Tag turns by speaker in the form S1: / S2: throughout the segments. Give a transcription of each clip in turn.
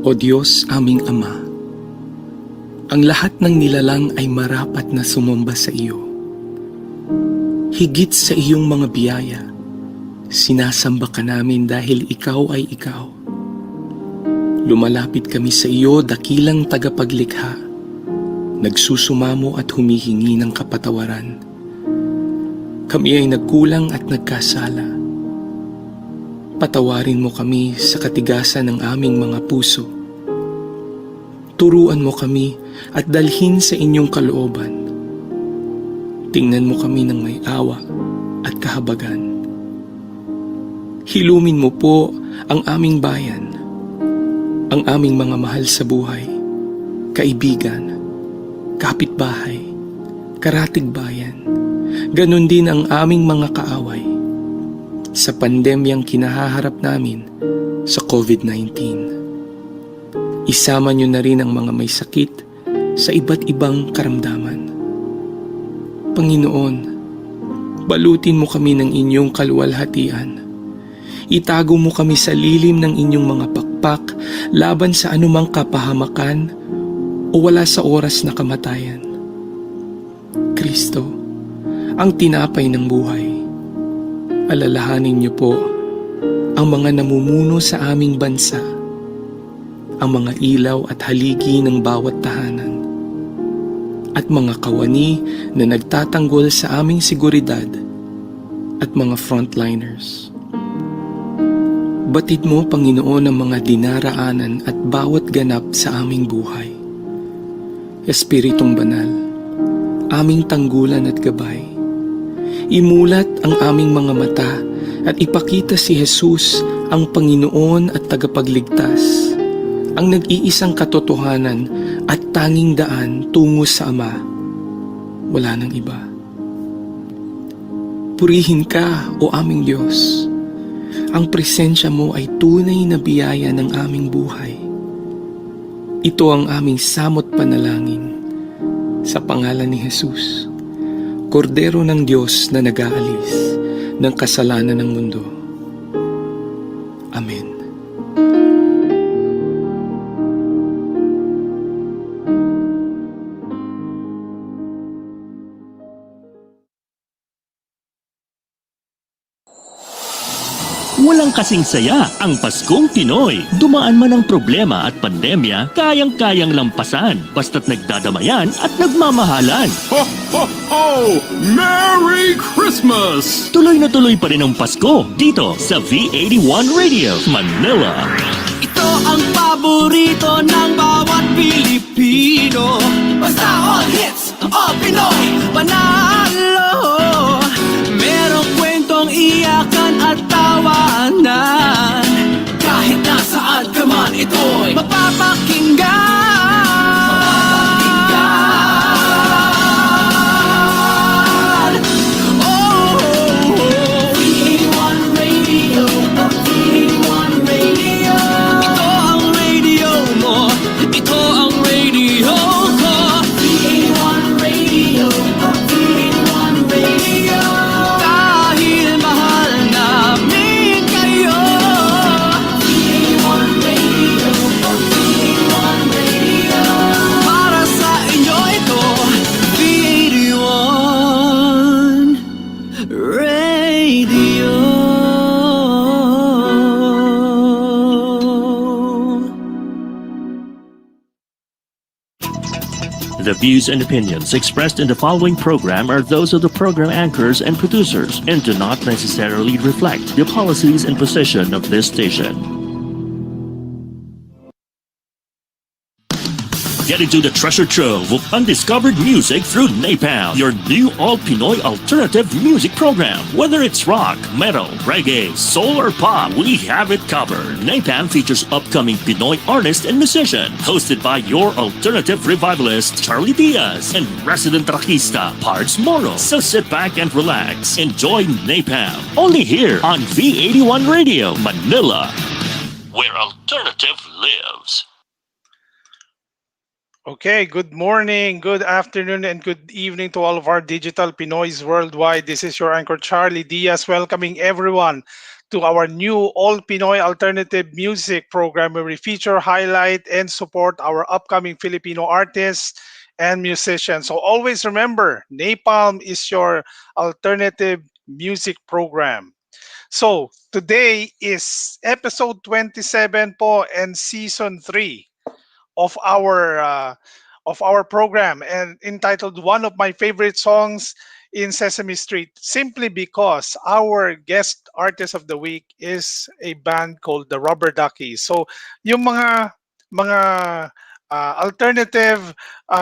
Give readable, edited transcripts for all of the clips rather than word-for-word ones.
S1: O Diyos aming Ama, ang lahat ng nilalang ay marapat na sumamba sa iyo. Higit sa iyong mga biyaya, sinasamba ka namin dahil ikaw ay ikaw. Lumalapit kami sa iyo, dakilang tagapaglikha, nagsusumamo at humihingi ng kapatawaran. Kami ay nagkulang at nagkasala. Patawarin mo kami sa katigasan ng aming mga puso. Turuan mo kami at dalhin sa inyong kalooban. Tingnan mo kami ng may awa at kahabagan. Hilumin mo po ang aming bayan, ang aming mga mahal sa buhay, kaibigan, kapitbahay, karatig bayan, ganon din ang aming mga kaaway sa pandemyang kinahaharap namin sa COVID-19. Isama niyo na rin ang mga may sakit sa iba't ibang karamdaman. Panginoon, balutin mo kami ng inyong kaluwalhatian. Itago mo kami sa lilim ng inyong mga pakpak laban sa anumang kapahamakan o wala sa oras na kamatayan. Kristo, ang tinapay ng buhay, alalahanin niyo po ang mga namumuno sa aming bansa, ang mga ilaw at haligi ng bawat tahanan, at mga kawani na nagtatanggol sa aming seguridad at mga frontliners. Batid mo, Panginoon, ang mga dinaraanan at bawat ganap sa aming buhay. Espiritong Banal, aming tanggulan at gabay, imulat ang aming mga mata at ipakita si Jesus ang Panginoon at tagapagligtas, ang nag-iisang katotohanan at tanging daan tungo sa Ama. Wala nang iba. Purihin ka, O aming Diyos. Ang presensya mo ay tunay na biyaya ng aming buhay. Ito ang aming samot panalangin sa pangalan ni Jesus, Kordero ng Diyos na nag-aalis ng kasalanan ng mundo. Amen.
S2: Walang kasing saya ang Paskong Pinoy. Dumaan man ang problema at pandemya, kayang-kayang lampasan basta't nagdadamayan at nagmamahalan.
S3: Ho, ho, ho! Merry Christmas!
S2: Tuloy na tuloy pa rin ang Pasko dito sa V81 Radio, Manila.
S4: Ito ang paborito ng bawat Pilipino. Basta all hits, all Pinoy, panalo. Merong kwentong iyakan at tawanan. Kahit nasaan ka man, ito'y mapapakinggan.
S2: The views and opinions expressed in the following program are those of the program anchors and producers and do not necessarily reflect the policies and position of this station. Get into the treasure trove of undiscovered music through Napalm, your new all-Pinoy alternative music program. Whether it's rock, metal, reggae, soul, or pop, we have it covered. Napalm features upcoming Pinoy artist and musician, hosted by your alternative revivalist, Charlie Diaz, and resident rockista, Pards Moro. So sit back and relax. Enjoy Napalm, only here on V81 Radio, Manila, where alternative lives.
S5: Okay, good morning, good afternoon, and good evening to all of our digital Pinoys worldwide. This is your anchor, Charlie Diaz, welcoming everyone to our new All Pinoy Alternative Music program where we feature, highlight, and support our upcoming Filipino artists and musicians. So always remember, Napalm is your alternative music program. So today is episode 27 po and season 3 of our program and entitled one of my favorite songs in Sesame Street simply because our guest artist of the week is a band called the Rubberduckies. So yung mga alternative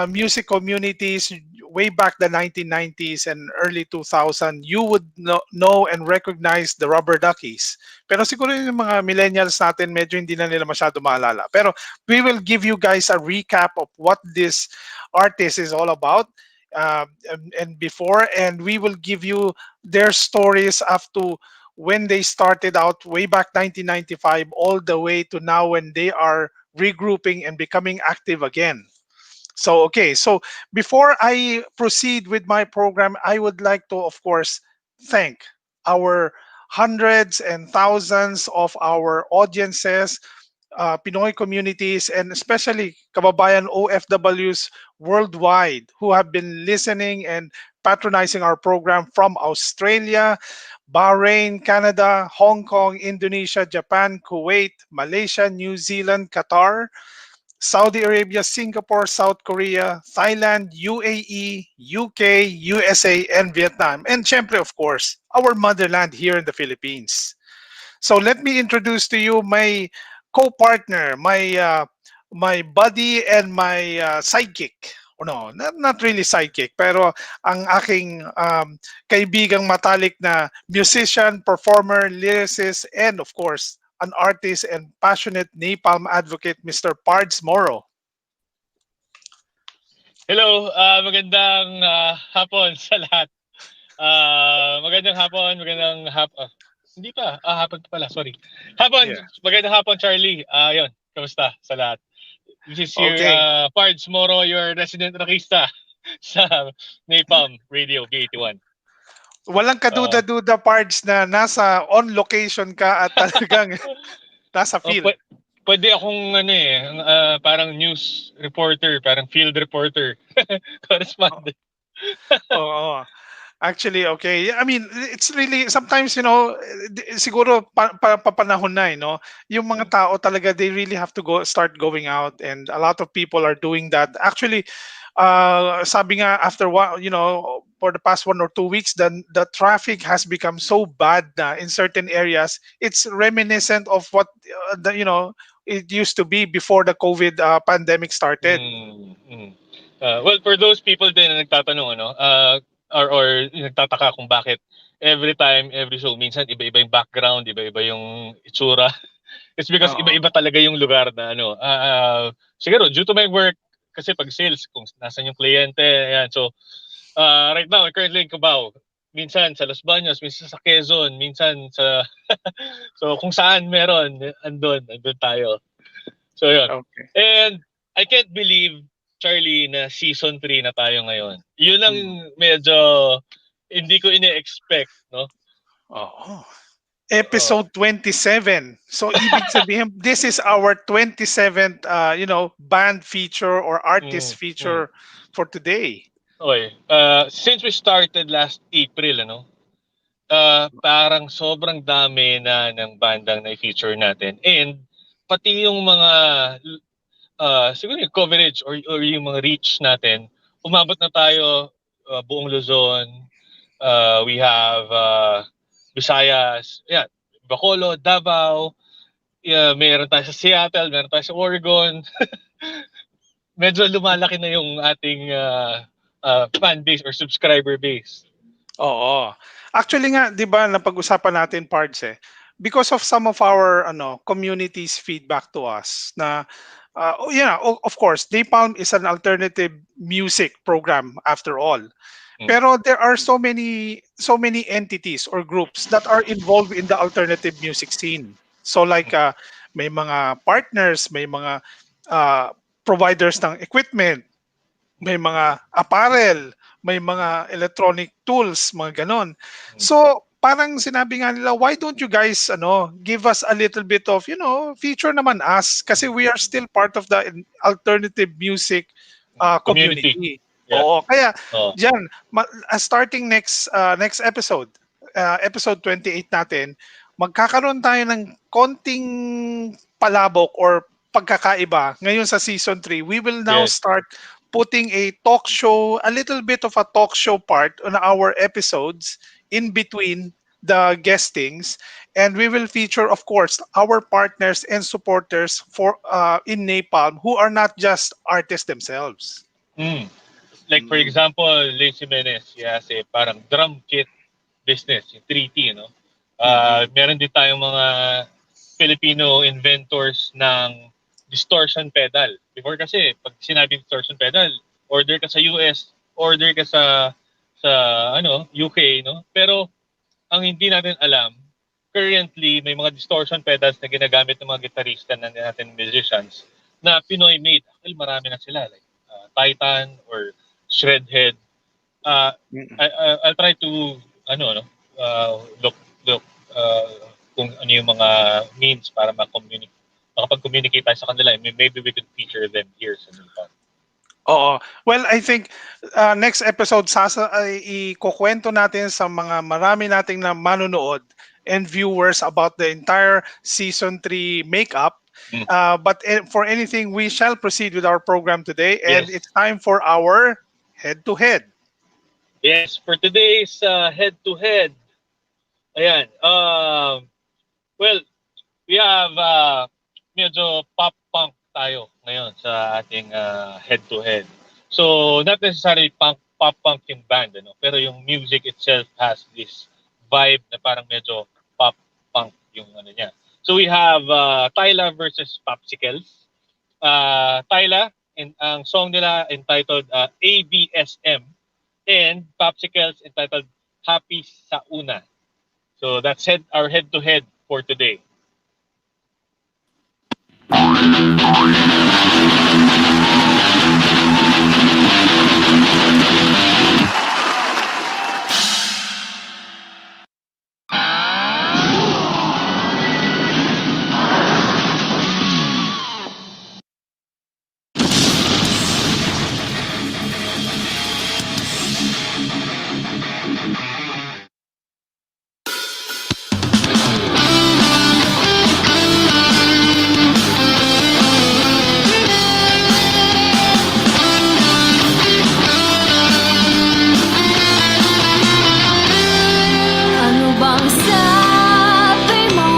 S5: music communities way back the 1990s and early 2000 you would know and recognize the Rubberduckies. Pero siguro yung mga millennials natin medyo hindi na nila masyado maalala. Pero we will give you guys a recap of what this artist is all about and before, and we will give you their stories up to when they started out way back 1995 all the way to now when they are regrouping and becoming active again. So, okay, so before I proceed with my program, I would like to, of course, thank our hundreds and thousands of our audiences, Pinoy communities, and especially kababayan OFWs worldwide who have been listening and patronizing our program from Australia, Bahrain, Canada, Hong Kong, Indonesia, Japan, Kuwait, Malaysia, New Zealand, Qatar, Saudi Arabia, Singapore, South Korea, Thailand, UAE, UK, USA, and Vietnam. And syempre, of course, our motherland here in the Philippines. So let me introduce to you my co-partner, my buddy and my sidekick. Oh, no, not really sidekick, pero ang aking kaibigang matalik na musician, performer, lyricist, and of course, an artist and passionate napalm advocate, Mr. Pards Moro.
S6: Hello, magandang hapon sa lahat. Magandang hapon, hindi pa, hapon pa pala, sorry. Hapon,
S5: Yeah.
S6: magandang hapon Charlie. Yun, kamusta sa lahat? This is your
S5: Okay.
S6: Pards Moro, your resident rockista sa Napalm Radio B81.
S5: Walang kaduda-duda Pards na nasa on location ka at talagang nasa field.
S6: Pwede akong parang news reporter, parang field reporter, correspondent.
S5: Oo. Actually, okay. I mean, it's really sometimes, siguro papanahon na, yung mga tao talaga they really have to start going out and a lot of people are doing that. Actually, sabi nga after for the past 1 or 2 weeks, the traffic has become so bad na in certain areas. It's reminiscent of what it used to be before the COVID pandemic started.
S6: Well, for those people din na nagtatanong, or nagtataka kung bakit every time, every show, minsan iba-iba yung background, iba-iba yung itsura. It's because
S5: Oo.
S6: iba-iba talaga yung lugar na siguro due to my work, kasi pag sales, kung nasan yung kliyente, yan. So, right now, currently in Cubao, minsan sa Los Baños, minsan sa Quezon, minsan sa, so kung saan meron, andun tayo. So, yun.
S5: Okay.
S6: And I can't believe, Charlie, na season 3 na tayo ngayon. Yun ang medyo hindi ko ine-expect, no?
S5: Oo. Episode 27. So ibig sabihin this is our 27th band feature or artist feature for today.
S6: Okay. Since we started last April, parang sobrang dami na ng bandang na-feature natin. And pati yung mga siguro yung coverage or yung mga reach natin, umabot na tayo buong Luzon. We have Visayas, Bacolod, Davao. Meron tayo sa Seattle, meron tayo sa Oregon. Medyo lumalaki na yung ating fan base or subscriber base.
S5: Oo. Actually nga, 'di ba, napag-usapan natin Pards because of some of our communities feedback to us na of course, Napalm is an alternative music program after all. Pero there are so many entities or groups that are involved in the alternative music scene. So like may mga partners, may mga providers ng equipment, may mga apparel, may mga electronic tools, mga ganon. So parang sinabi nga nila, why don't you guys give us a little bit of, feature naman us kasi we are still part of the alternative music
S6: Community.
S5: community.
S6: Yeah.
S5: Oo, kaya
S6: Oh.
S5: diyan starting next episode, episode 28 natin, magkakaroon tayo ng konting palabok or pagkakaiba ngayon sa season 3. We will now
S6: Yes.
S5: start putting a talk show, a little bit of a talk show part on our episodes in between the guestings, and we will feature, of course, our partners and supporters for in Napalm who are not just artists themselves.
S6: Mm. Like for example, Liz Jimenez, he has a parang drum kit business, yung 3T, no? Meron din tayong mga Filipino inventors ng distortion pedal. Before kasi, pag sinabi distortion pedal, order ka sa US, order ka sa UK, no? Pero ang hindi natin alam, currently may mga distortion pedals na ginagamit ng mga gitarista na natin musicians na Pinoy made. Actually, marami na sila like Titan or Shredhead. I'll try to look kung ano yung mga means para makapag-communicate tayo sa kanila. Maybe we could feature them here sa Nepal.
S5: Oo. Well, I think next episode ikukwento natin sa mga marami nating na manonood and viewers about the entire season 3 makeup. But for anything, we shall proceed with our program today, and
S6: Yes.
S5: it's time for our head-to-head.
S6: Yes, for today's head-to-head. Ayan. Well, we have medyo pop-punk tayo ngayon sa ating head-to-head. So, not necessarily pop-punk yung band, pero yung music itself has this vibe na parang medyo pop-punk yung niya. So, we have Tyla versus Popsicles. Tyla, ang song nila entitled ABSM, and Popsicles entitled Happy sa Una. So, that's our head-to-head for today.
S7: Ano bang sabi mo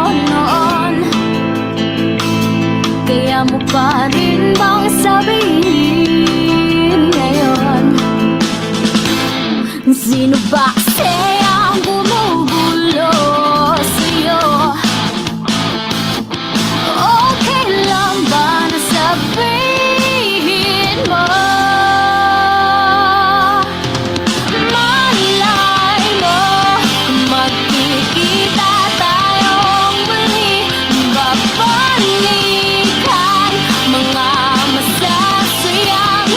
S7: noon? Kaya mo pa rin bang sabihin ngayon? Sino ba kasi ang bumubulo sa'yo? Okay lang ba na sabihin mo? Malay mo, magkikita tayong muli, babalikan mga masasayang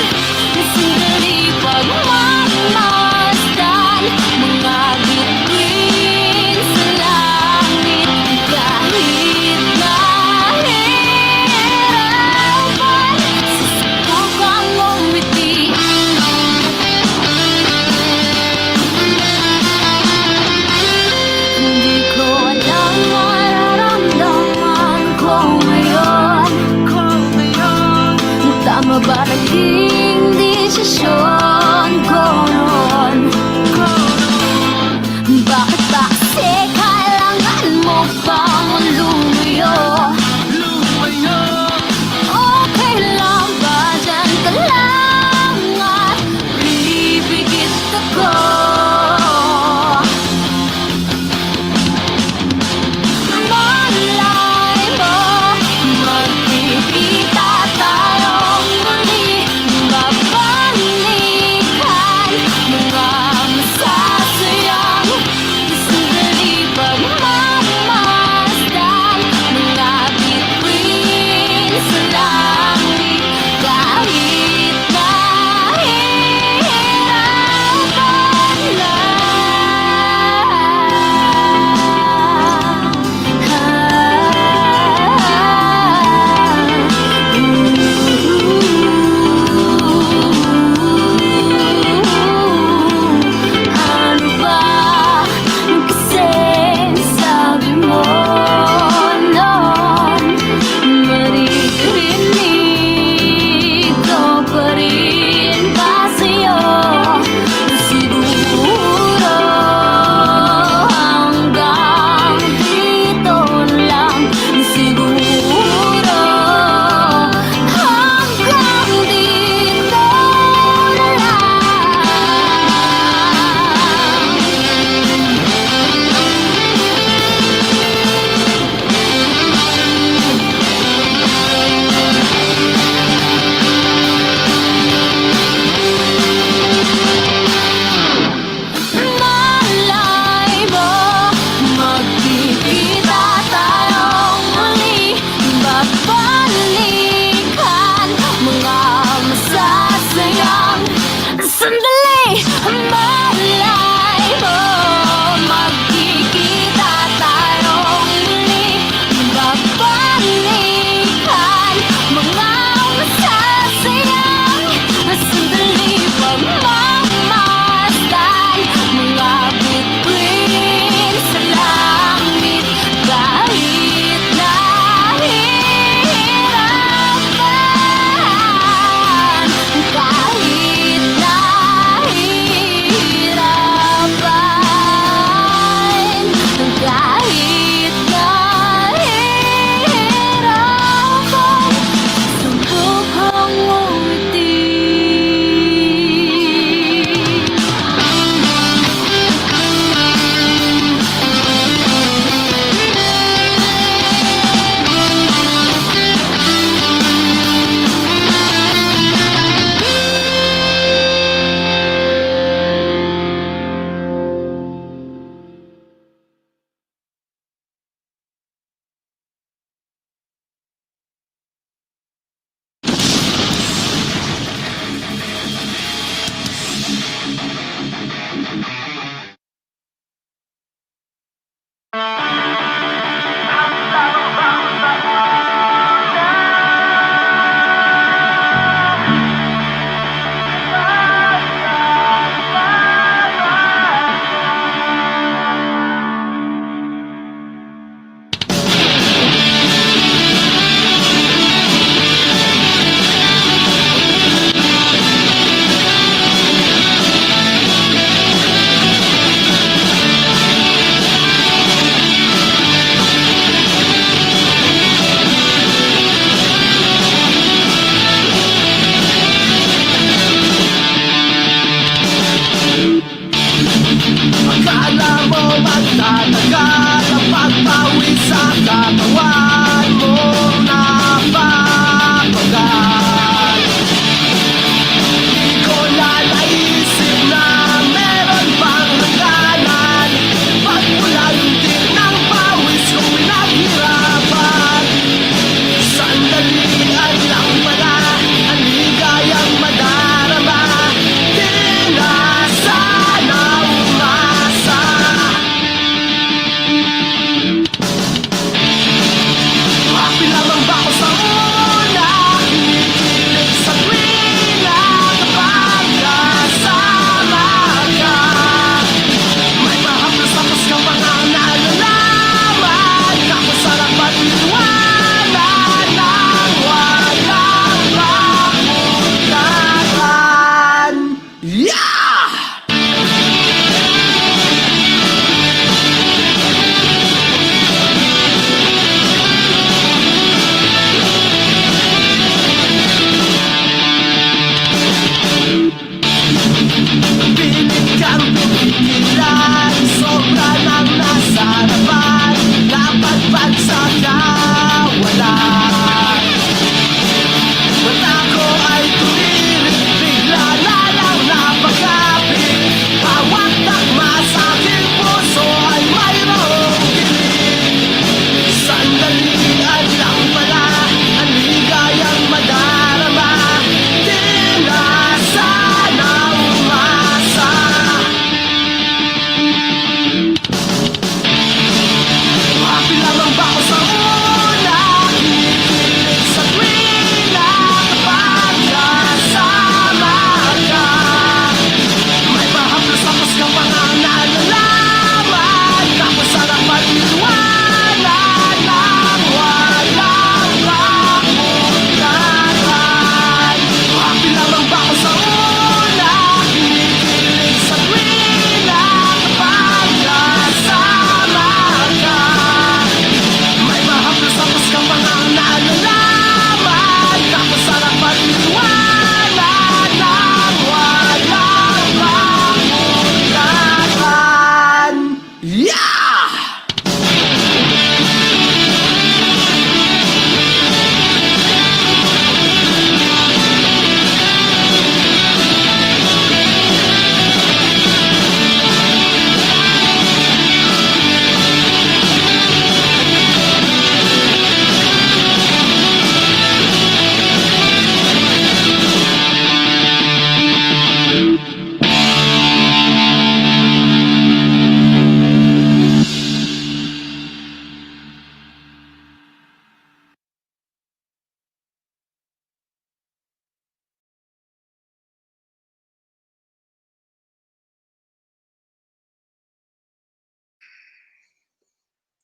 S7: sandali pagmamasdan, mga bituin sa langit kahit nahihirapan, susubukang umiti. Hindi ko alam mararamdaman ko ngayon. Tama ba naging desisyon ko noon? Bakit ba kasi kailangan mo pang lumayo? Okay lang ba dyan ka lang at bibigit ako? Malay mo, magkikita tayong muli, babalikan mga masasayang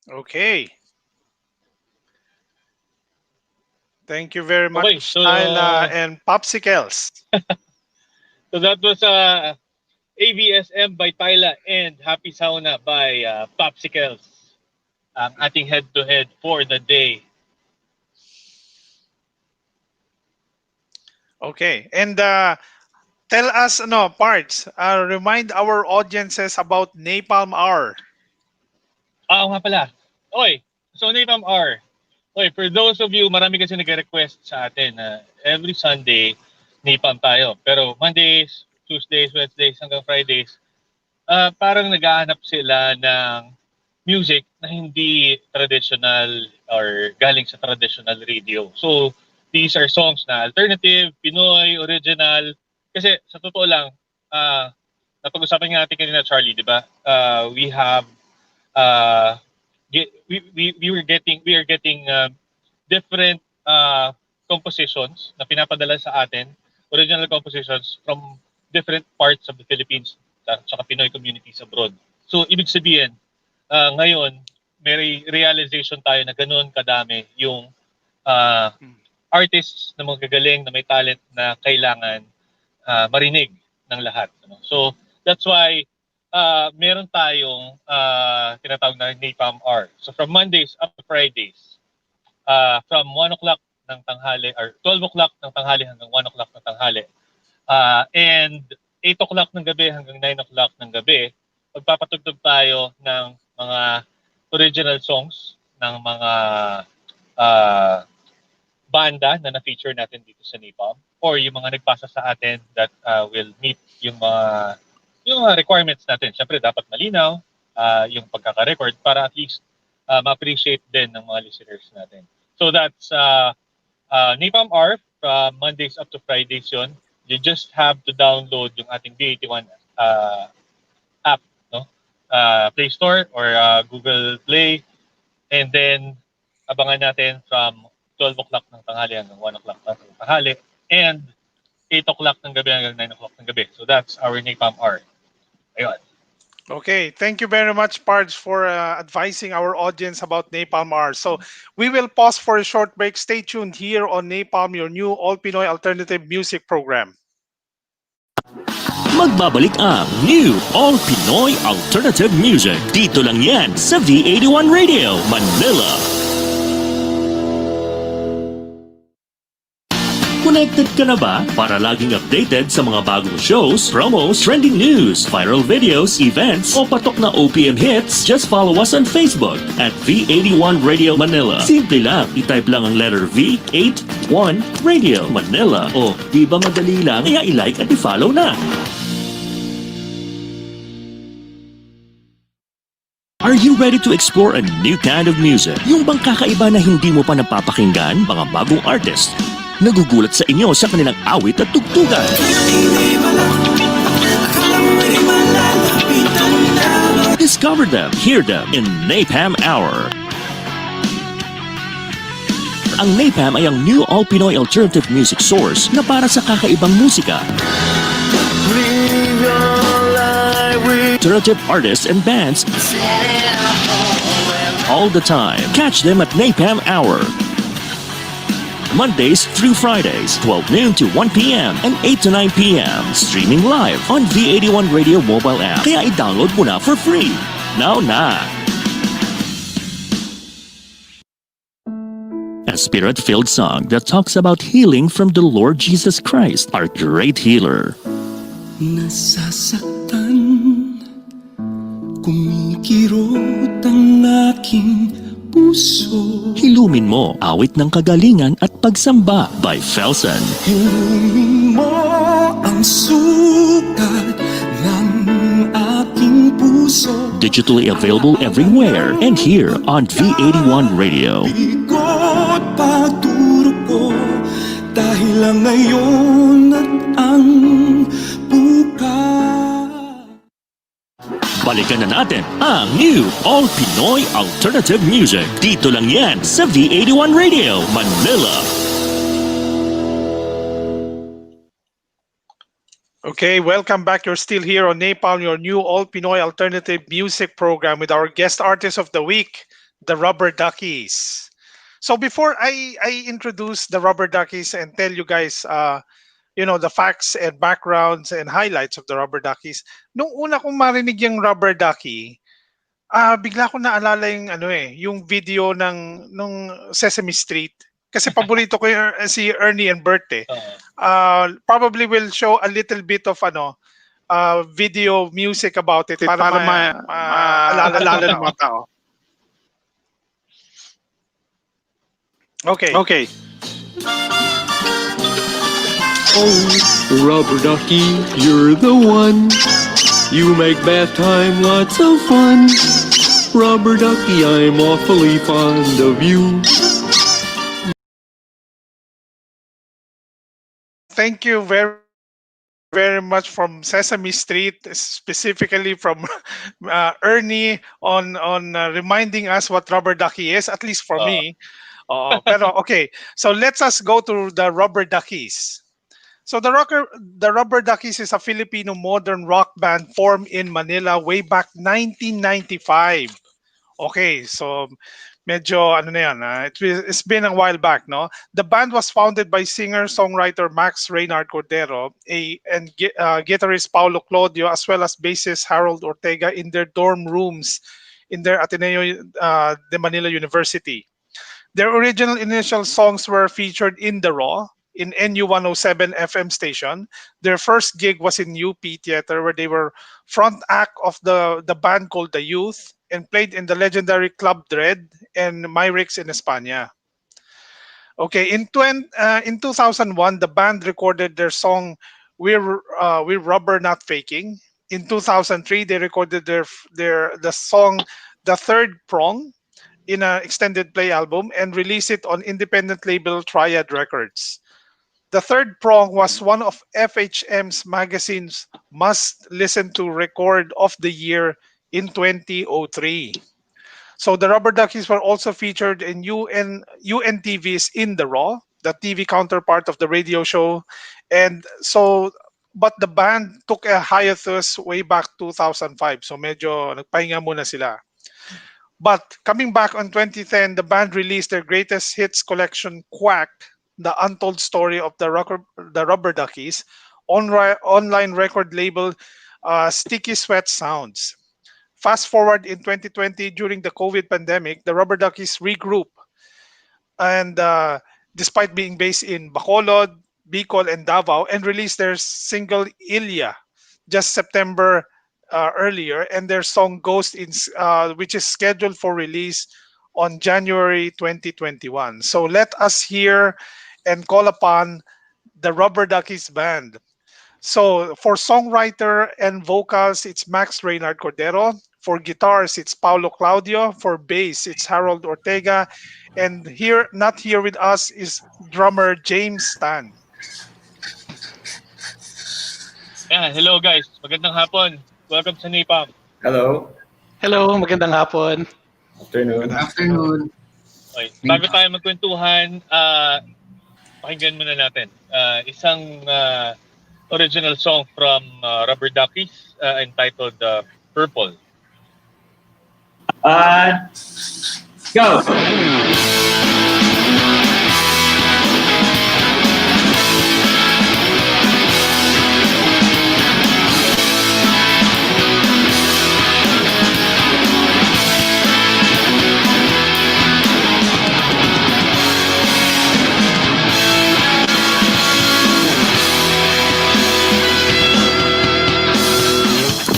S5: Okay. Thank you very
S6: Okay,
S5: much,
S6: so
S5: Tyla and Popsicles.
S6: that was ABSM by Tyla and Happy Sauna by Popsicles. Ang ating head-to-head for the day.
S5: Okay. And tell us, no, parts. Remind our audiences about Napalm Hour.
S6: Oo nga pala. Oy, so Napalm R. Oy, for those of you, marami kasi nag-request sa atin na every Sunday, Napalm tayo. Pero Mondays, Tuesdays, Wednesdays, hanggang Fridays, parang naghahanap sila ng music na hindi traditional or galing sa traditional radio. So, these are songs na alternative, Pinoy, original. Kasi sa totoo lang, napag-usapan nga natin kanina, Charlie, di ba? We have uh, we are getting different compositions na pinapadala sa atin, original compositions from different parts of the Philippines at saka Pinoy communities abroad. So ibig sabihin, ngayon may realization tayo na ganoon kadami yung uh, artists na magagaling, na may talent na kailangan marinig ng lahat. Ano? So that's why meron tayong tinatawag na Napalm R. So from Mondays up to Fridays, from 1 o'clock ng tanghali or 12 o'clock ng tanghali hanggang 1 o'clock ng tanghali, and 8 o'clock ng gabi hanggang 9 o'clock ng gabi, magpapatugtog tayo ng mga original songs ng mga uh, banda na na-feature natin dito sa Napalm or yung mga nagpasa sa atin that will meet yung mga requirements natin. Siyempre, dapat malinaw yung pagkaka-record para at least ma-appreciate din ng mga listeners natin. So that's Napalm R from Mondays up to Fridays yon. You just have to download yung ating B81 app, no? Play Store or Google Play, and then abangan natin from 12 o'clock ng tanghali hanggang 1 o'clock ng tanghali and 8 o'clock ng gabi hanggang 9 o'clock ng gabi. So that's our Napalm R. Ayun.
S5: Okay, thank you very much, Pards, for advising our audience about Napalm Hour. So we will pause for a short break. Stay tuned here on Napalm, your new all Pinoy alternative music program.
S2: Magbabalik ang New All Pinoy Alternative Music. Dito lang yan sa V81 Radio, Manila. Connected ka na ba para laging updated sa mga bagong shows, promos, trending news, viral videos, events, o patok na OPM hits? Just follow us on Facebook at V81 Radio Manila. Simple lang, itype lang ang letter V81 Radio Manila. O, di ba madali lang? Kaya i-like at i-follow na. Are you ready to explore a new kind of music? Yung bang kakaiba na hindi mo pa napapakinggan? Mga bagong artist nagugulat sa inyo sa kanilang awit at tugtugan. Discover them, hear them in Napalm Hour. Ang Napalm ay ang new all-Pinoy alternative music source na para sa kakaibang musika. Alternative artists and bands all the time. Catch them at Napalm Hour. Mondays through Fridays, 12 noon to 1 p.m. and 8 to 9 p.m. Streaming live on V81 Radio mobile app. Kaya i-download mo na for free. Now na! A spirit-filled song that talks about healing from the Lord Jesus Christ, our great healer.
S4: Nasasaktan, kumikirot ang aking puso.
S2: Hilumin mo, awit ng kagalingan at pagsamba by Felsen.
S4: Hilumin mo ang sugat ng aking puso.
S2: Digitally available everywhere and here on V81 Radio.
S4: Bigot pagturo ko dahil lang ngayon at ang bukas.
S2: Balikan na natin ang new All Pinoy Alternative Music. Dito lang yan sa V81 Radio, Manila.
S5: Okay, welcome back. You're still here on Napalm, your new all Pinoy alternative music program with our guest artist of the week, the Rubberduckies. So before I introduce the Rubberduckies and tell you guys, the facts and backgrounds and highlights of the Rubberduckies, nung una kong marinig yung Rubberducky, bigla ko naalala yung yung video nung Sesame Street. Kasi paborito ko si Ernie and Bert eh. Probably will show a little bit of video music about it para maalala ng mga tao. Okay.
S8: Oh, Rubber Ducky, you're the one. You make bath time lots of fun. Rubber Ducky, I'm awfully fond of you.
S5: Thank you very much from Sesame Street, specifically from Ernie on reminding us what Rubberducky is, at least for me. Pero okay, so let's us go to the Rubberduckies. So the Rubberduckies is a Filipino modern rock band formed in Manila way back 1995. Okay, so medyo it's been a while back, no? The band was founded by singer-songwriter Max Reynard Cordero and guitarist Paulo Claudio, as well as bassist Harold Ortega in their dorm rooms in their Ateneo de Manila University. Their original initial songs were featured in The Raw, in NU 107 FM station. Their first gig was in UP Theater, where they were front act of the band called The Youth, and played in the legendary Club Dread and Myrix in España. Okay, in 2001, the band recorded their song "We're Rubber Not Faking." In 2003, they recorded the song "The Third Prong" in an extended play album and released it on independent label Triad Records. The Third Prong was one of FHM's magazine's must-listen-to record of the year in 2003. So the Rubberduckies were also featured in UNTV's In the Raw, the TV counterpart of the radio show. But the band took a hiatus way back 2005. So medyo nagpahinga muna sila. But coming back on 2010, the band released their greatest hits collection, Quack, the untold story of the Rubberduckies, online record label Sticky Sweat Sounds. Fast forward in 2020, during the COVID pandemic, the Rubberduckies regrouped, and despite being based in Bacolod, Bicol, and Davao, and released their single Ilya just September earlier, and their song Ghost, which is scheduled for release on January 2021. So let us hear and call upon the Rubberduckies band. So for songwriter and vocals, it's Max Reynard Cordero. For guitars, it's Paulo Claudio. For bass, it's Harold Ortega. And not here with us, is drummer James Stan.
S6: Yeah, hello guys. Magandang hapon. Welcome sa Napalm.
S9: Hello.
S10: Hello, magandang hapon.
S9: Afternoon.
S11: Good afternoon.
S6: Okay. Bago tayo magkwentuhan, pakinggan muna natin isang original song from Rubberduckies entitled Purple.
S9: Go!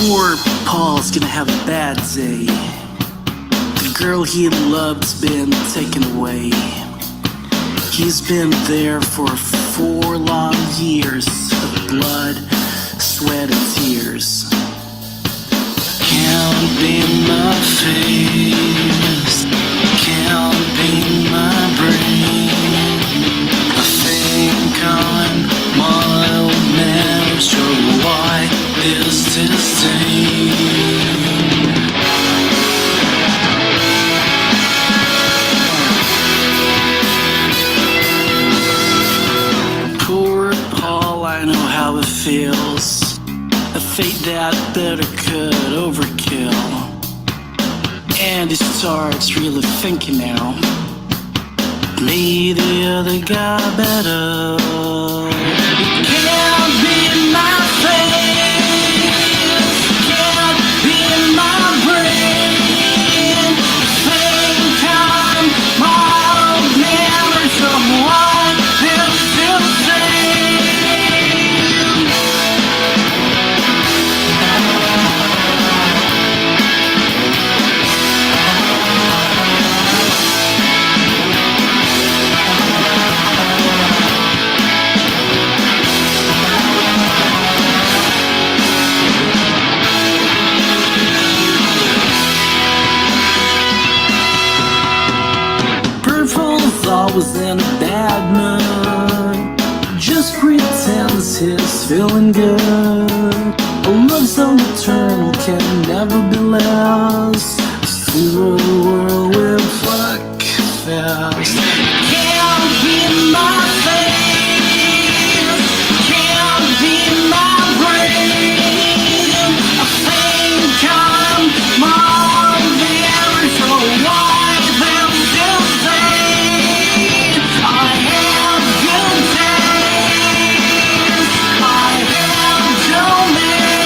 S12: Poor Paul's gonna have a bad day. The girl he loved's been taken away. He's been there for 4 long years of blood, sweat, and tears. Can't be my face, can't be my brain. I think I'm mild mannered, sure why is disdain. Poor Paul, I know how it feels. A fate that better could overkill. And he starts really thinking now. Me, the other guy better. It can't be my face, can't be my brain. Think I'm more than someone else to say. Purple thought was in a bad mood. Just pretends he's feeling good. A love so eternal can never be lost. To the world will fuck fast. Can't be my face, can't be my brain. I think I'm more than so wide than to say. I have good days, I have domain.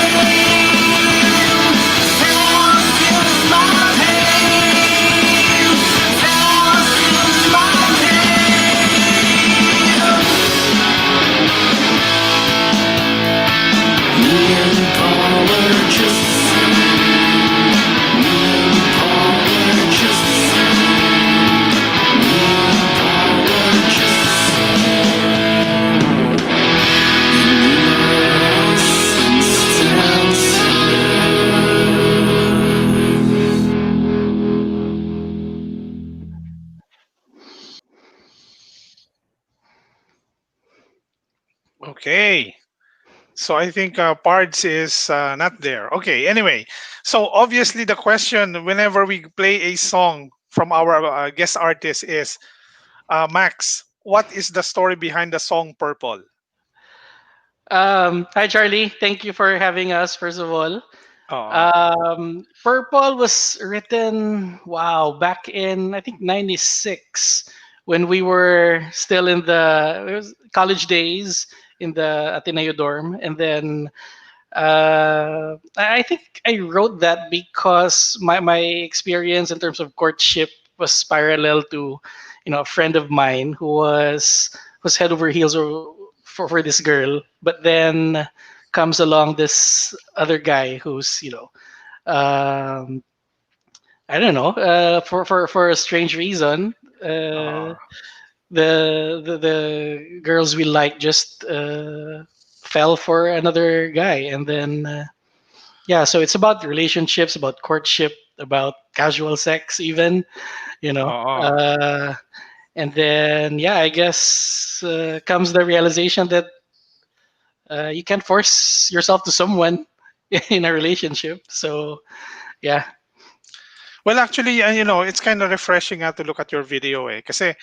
S12: Fast is my pain, fast is my pain. Me and Paul are just the same. Me and Paul are just the same. Me and Paul are just the same. Innocence
S5: Okay. So I think Pards is not there. Okay, anyway. So obviously the question whenever we play a song from our guest artist is, Max, what is the story behind the song Purple?
S10: Hi, Charlie. Thank you for having us, first of all.
S5: Uh,
S10: Purple was written, wow, back in, I think, 96, when we were still in the, it was college days in the Ateneo dorm. And then I think I wrote that because my experience in terms of courtship was parallel to, a friend of mine who was head over heels for this girl, but then comes along this other guy who's, um, I don't know, for a strange reason,
S5: uh,
S10: the girls we like just fell for another guy, and then yeah, so it's about relationships, about courtship, about casual sex, even, you know.
S5: uh,
S10: And then, yeah, I guess comes the realization that you can't force yourself to someone in a relationship. So, yeah.
S5: well, actually, it's kind of refreshing to look at your video, eh. Kasi,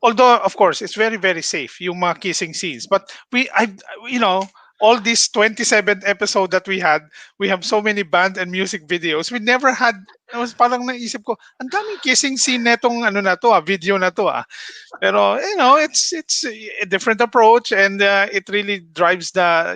S5: although, of course, it's very, very safe, yung mga kissing scenes. But you know, all these 27 episode that we have so many band and music videos. We never had, I was parang naisip ko, ang daming kissing scene netong ano na to, video na to. Pero, it's a different approach, and it really drives the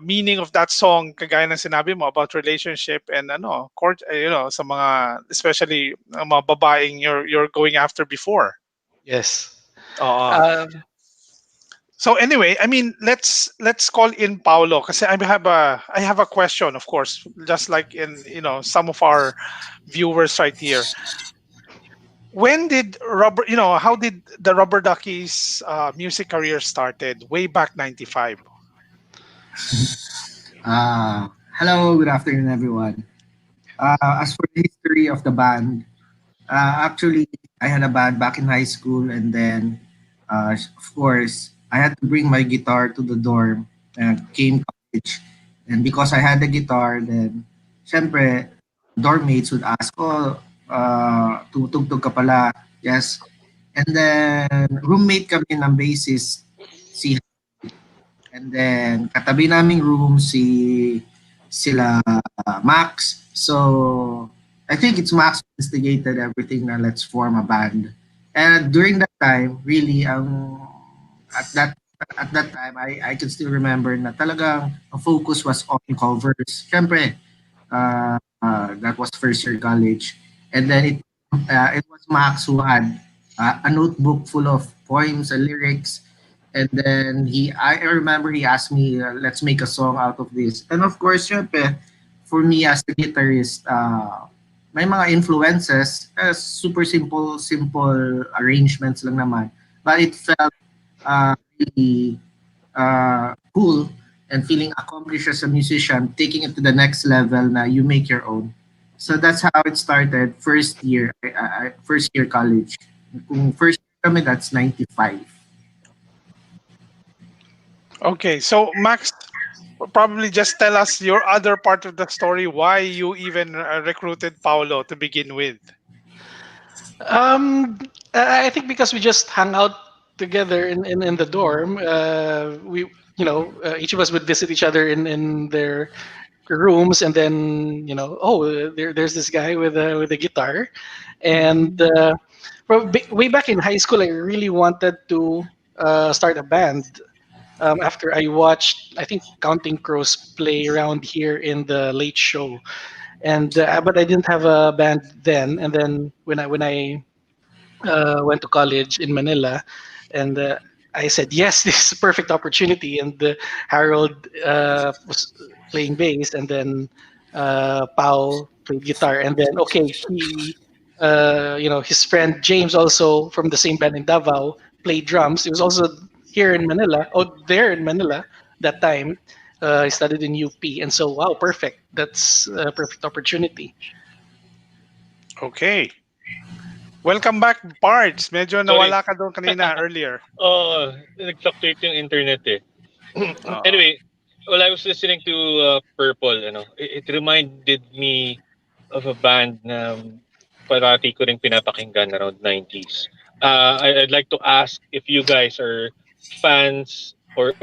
S5: meaning of that song, kagaya ng sinabi mo about relationship and court, sa mga, especially mga babaeng you're going after before.
S10: Yes.
S5: Oo.
S10: Um,
S5: So anyway, I mean, let's call in Paulo kasi I have a question, of course, just like in some of our viewers right here. When did how did the Rubber Duckies music career started way back 95?
S11: Hello, good afternoon, everyone. As for the history of the band, actually, I had a band back in high school, and then, of course, I had to bring my guitar to the dorm and came college. And because I had the guitar, then, syempre, dorm mates would ask, oh, tutugtog ka pala. Yes. And then, roommate kami ng bassist, si. And then, katabi naming room si sila Max. So I think it's Max who instigated everything na let's form a band. And during that time, really, at that at that time, I can still remember na talagang ang focus was on covers. Siyempre, that was first year college. And then it was Max who had a notebook full of poems and lyrics. And then I remember he asked me, let's make a song out of this. And of course, syempre, for me as a guitarist, may mga influences, super simple arrangements lang naman. But it felt really cool and feeling accomplished as a musician, taking it to the next level na you make your own. So that's how it started, first year college. Kung first year kami, that's 95.
S5: Okay, so Max, probably just tell us your other part of the story, why you even recruited Paolo to begin with.
S10: I think because we just hung out together in the dorm. We each of us would visit each other in their rooms, and then there's this guy with a guitar, and way back in high school, I really wanted to start a band. After I watched, I think Counting Crows play around here in the late show, and but I didn't have a band then. And then when I went to college in Manila, and I said yes, this is a perfect opportunity. And Harold was playing bass, and then Pao played guitar, and then his friend James, also from the same band in Davao, played drums. He was also here in Manila, there in Manila that time. He studied in UP, and so wow, perfect. That's a perfect opportunity.
S5: Okay. Welcome back, Parts. Medyo nawala ka doon kanina earlier.
S6: Nag-fluctuate yung internet eh. Anyway, while I was listening to Purple, it reminded me of a band na parati ko rin pinapakinggan around 90s. I'd like to ask if you guys are fans or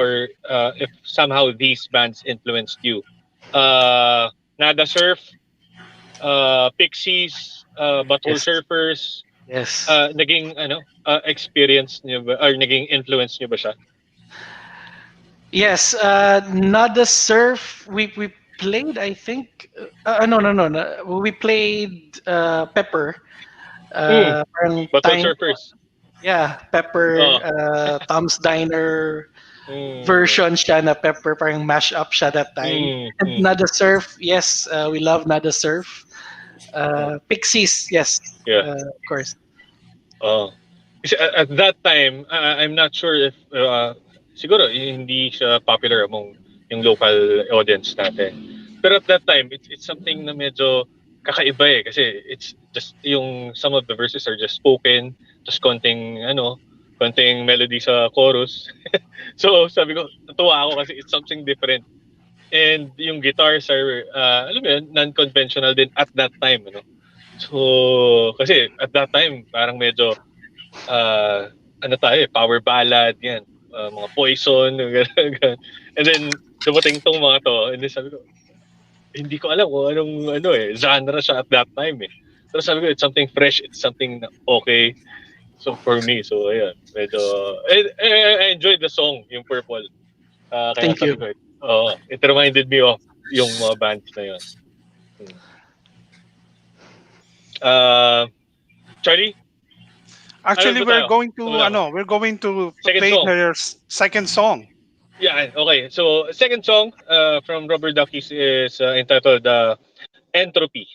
S6: if somehow these bands influenced you. Nada Surf, Pixies, Butthole Surfers.
S10: Yes.
S6: Naging experience niyo ba or naging influence niyo ba siya?
S10: Yes, Nada Surf. We played, I think. No. We played Pepper.
S6: Butthole Surfers.
S10: Yeah, Pepper. Tom's Diner version siya na Pepper, parang mash up siya that time. And Nada Surf, yes, we love Nada Surf. Pixies, yes, of course.
S6: At that time, I'm not sure if siguro hindi siya popular among yung local audience natin. Pero at that time, it's something na medyo kakaiba eh kasi it's just yung some of the verses are just spoken, just konting melody sa chorus. So sabi ko, natuwa ako kasi it's something different. And yung guitars are alam mo yun, non-conventional din at that time, So kasi at that time parang medyo power ballad yan, mga Poison, and then dumating tong mga to, and then sabi ko, hindi ko alam kung anong genre siya at that time eh. Pero sabi ko, it's something fresh, it's something okay. So for me, so ayan, medyo I enjoyed the song, yung Purple.
S10: Thank you.
S6: It reminded me of yung mga bands na yun. Charlie?
S5: Actually, we're going to play their second song.
S6: Yeah, okay. So, second song from Rubberduckies is entitled Entropy.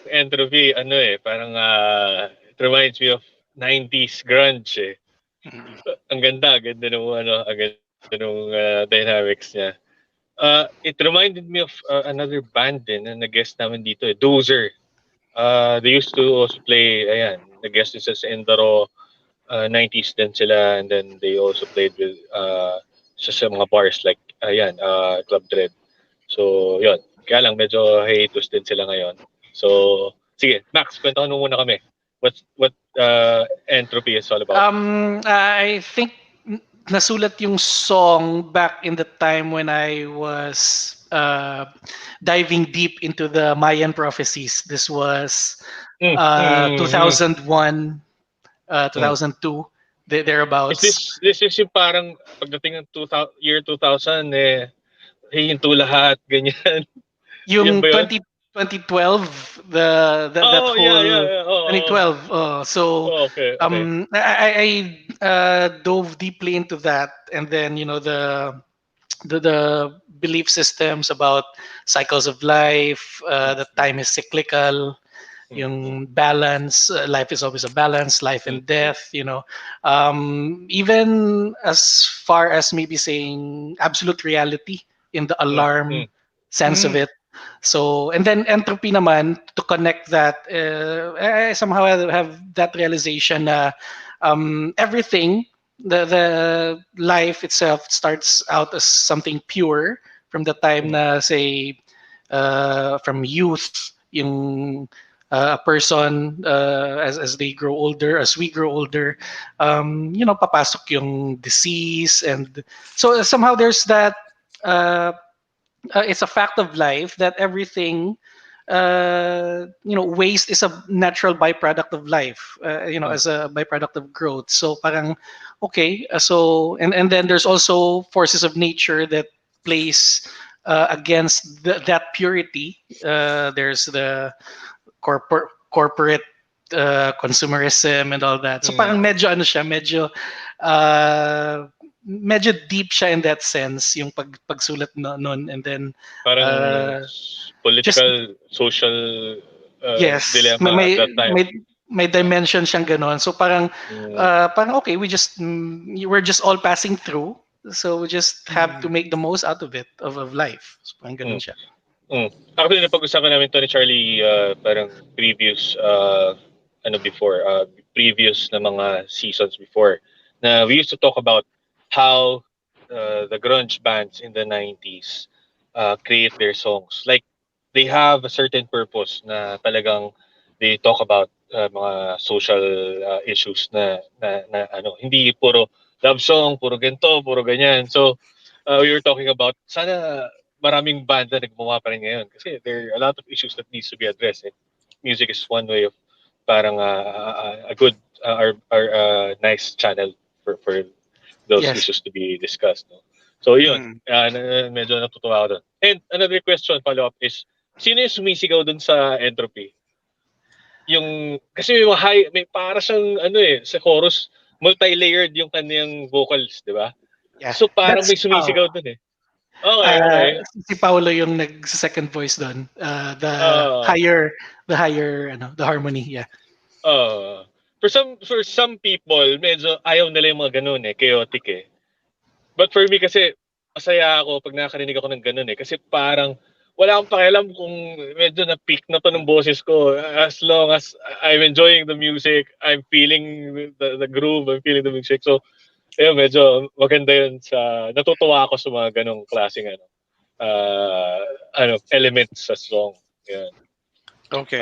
S6: Entropy, ano parang it reminds me of 90s grunge
S10: Mm.
S6: Ang ganda nung ang ganda nung dynamics niya. It reminded me of another band din na nag-guest namin dito Dozer. They used to also play, ayan, nag-guest din sa Endaro 90s din sila, and then they also played with sa mga bars like ayan, Club Dread. So, yun. Kaya lang medyo hiatus din sila ngayon. So, sige, Max, kwentahan mo muna kami. What Entropy is all about?
S10: I think nasulat yung song back in the time when I was diving deep into the Mayan prophecies. This was
S6: Mm, mm, mm,
S10: 2001,
S6: mm.
S10: 2002,
S6: Is
S10: thereabouts.
S6: this is yung parang pagdating ng year 2000 hihinto lahat, ganyan. Yan
S10: Yung
S6: ba yun?
S10: 2012, that
S6: Oh, yeah, yeah,
S10: whole
S6: yeah. Oh,
S10: 2012. So
S6: oh, okay, okay.
S10: I dove deeply into that, and then the belief systems about cycles of life, that time is cyclical, yung balance, life is always a balance, life and death, even as far as maybe saying absolute reality in the alarm sense of
S5: Mm.
S10: it. So, and then entropy naman, to connect that, I somehow have that realization na everything, the life itself starts out as something pure from the time na, say, from youth, yung a person, as they grow older, as we grow older, papasok yung disease, and so somehow there's that. It's a fact of life that everything, waste is a natural byproduct of life, as a byproduct of growth. So parang, okay, so, and then there's also forces of nature that plays against that purity. There's the corporate consumerism and all that. So parang medyo ano siya, medyo deep siya in that sense, yung pagsulat noon, and then
S6: Parang
S10: just,
S6: political, social
S10: yes,
S6: dilemma at that time.
S10: may dimension siyang ganon. So parang parang okay, we're just all passing through, so we just have to make the most out of it, of life. So parang ganon siya.
S6: Actually, napag-usapan namin to ni Charlie parang previous previous na mga seasons before, na we used to talk about how the grunge bands in the 90s create their songs. Like, they have a certain purpose na talagang they talk about mga social issues na hindi puro love song, puro ganito, puro ganyan. So, we were talking about sana maraming banda nagmumukha pa rin ngayon kasi there are a lot of issues that needs to be addressed. Music is one way of parang a good nice channel for those
S10: Yes.
S6: issues to be discussed. No? So yun, medyo natutuwa ako doon. And another question, follow-up is, sino yung sumisigaw doon sa Entropy? Yung, kasi may para siyang sa chorus, multi-layered yung kanyang vocals, di ba?
S10: Yeah.
S6: So parang
S10: That's
S6: may sumisigaw doon Okay, okay.
S10: Si Paolo yung nag-second voice doon. The higher, the harmony, yeah.
S6: For some people, medyo ayaw nila yung mga ganun chaotic But for me kasi, masaya ako pag nakarinig ako ng ganun kasi parang wala akong pakialam kung medyo na-peak na to ng boses ko. As long as I'm enjoying the music, I'm feeling the groove, I'm feeling the music. So, medyo maganda yun natutuwa ako sa mga ganong klaseng elements sa song. Yan.
S5: Okay.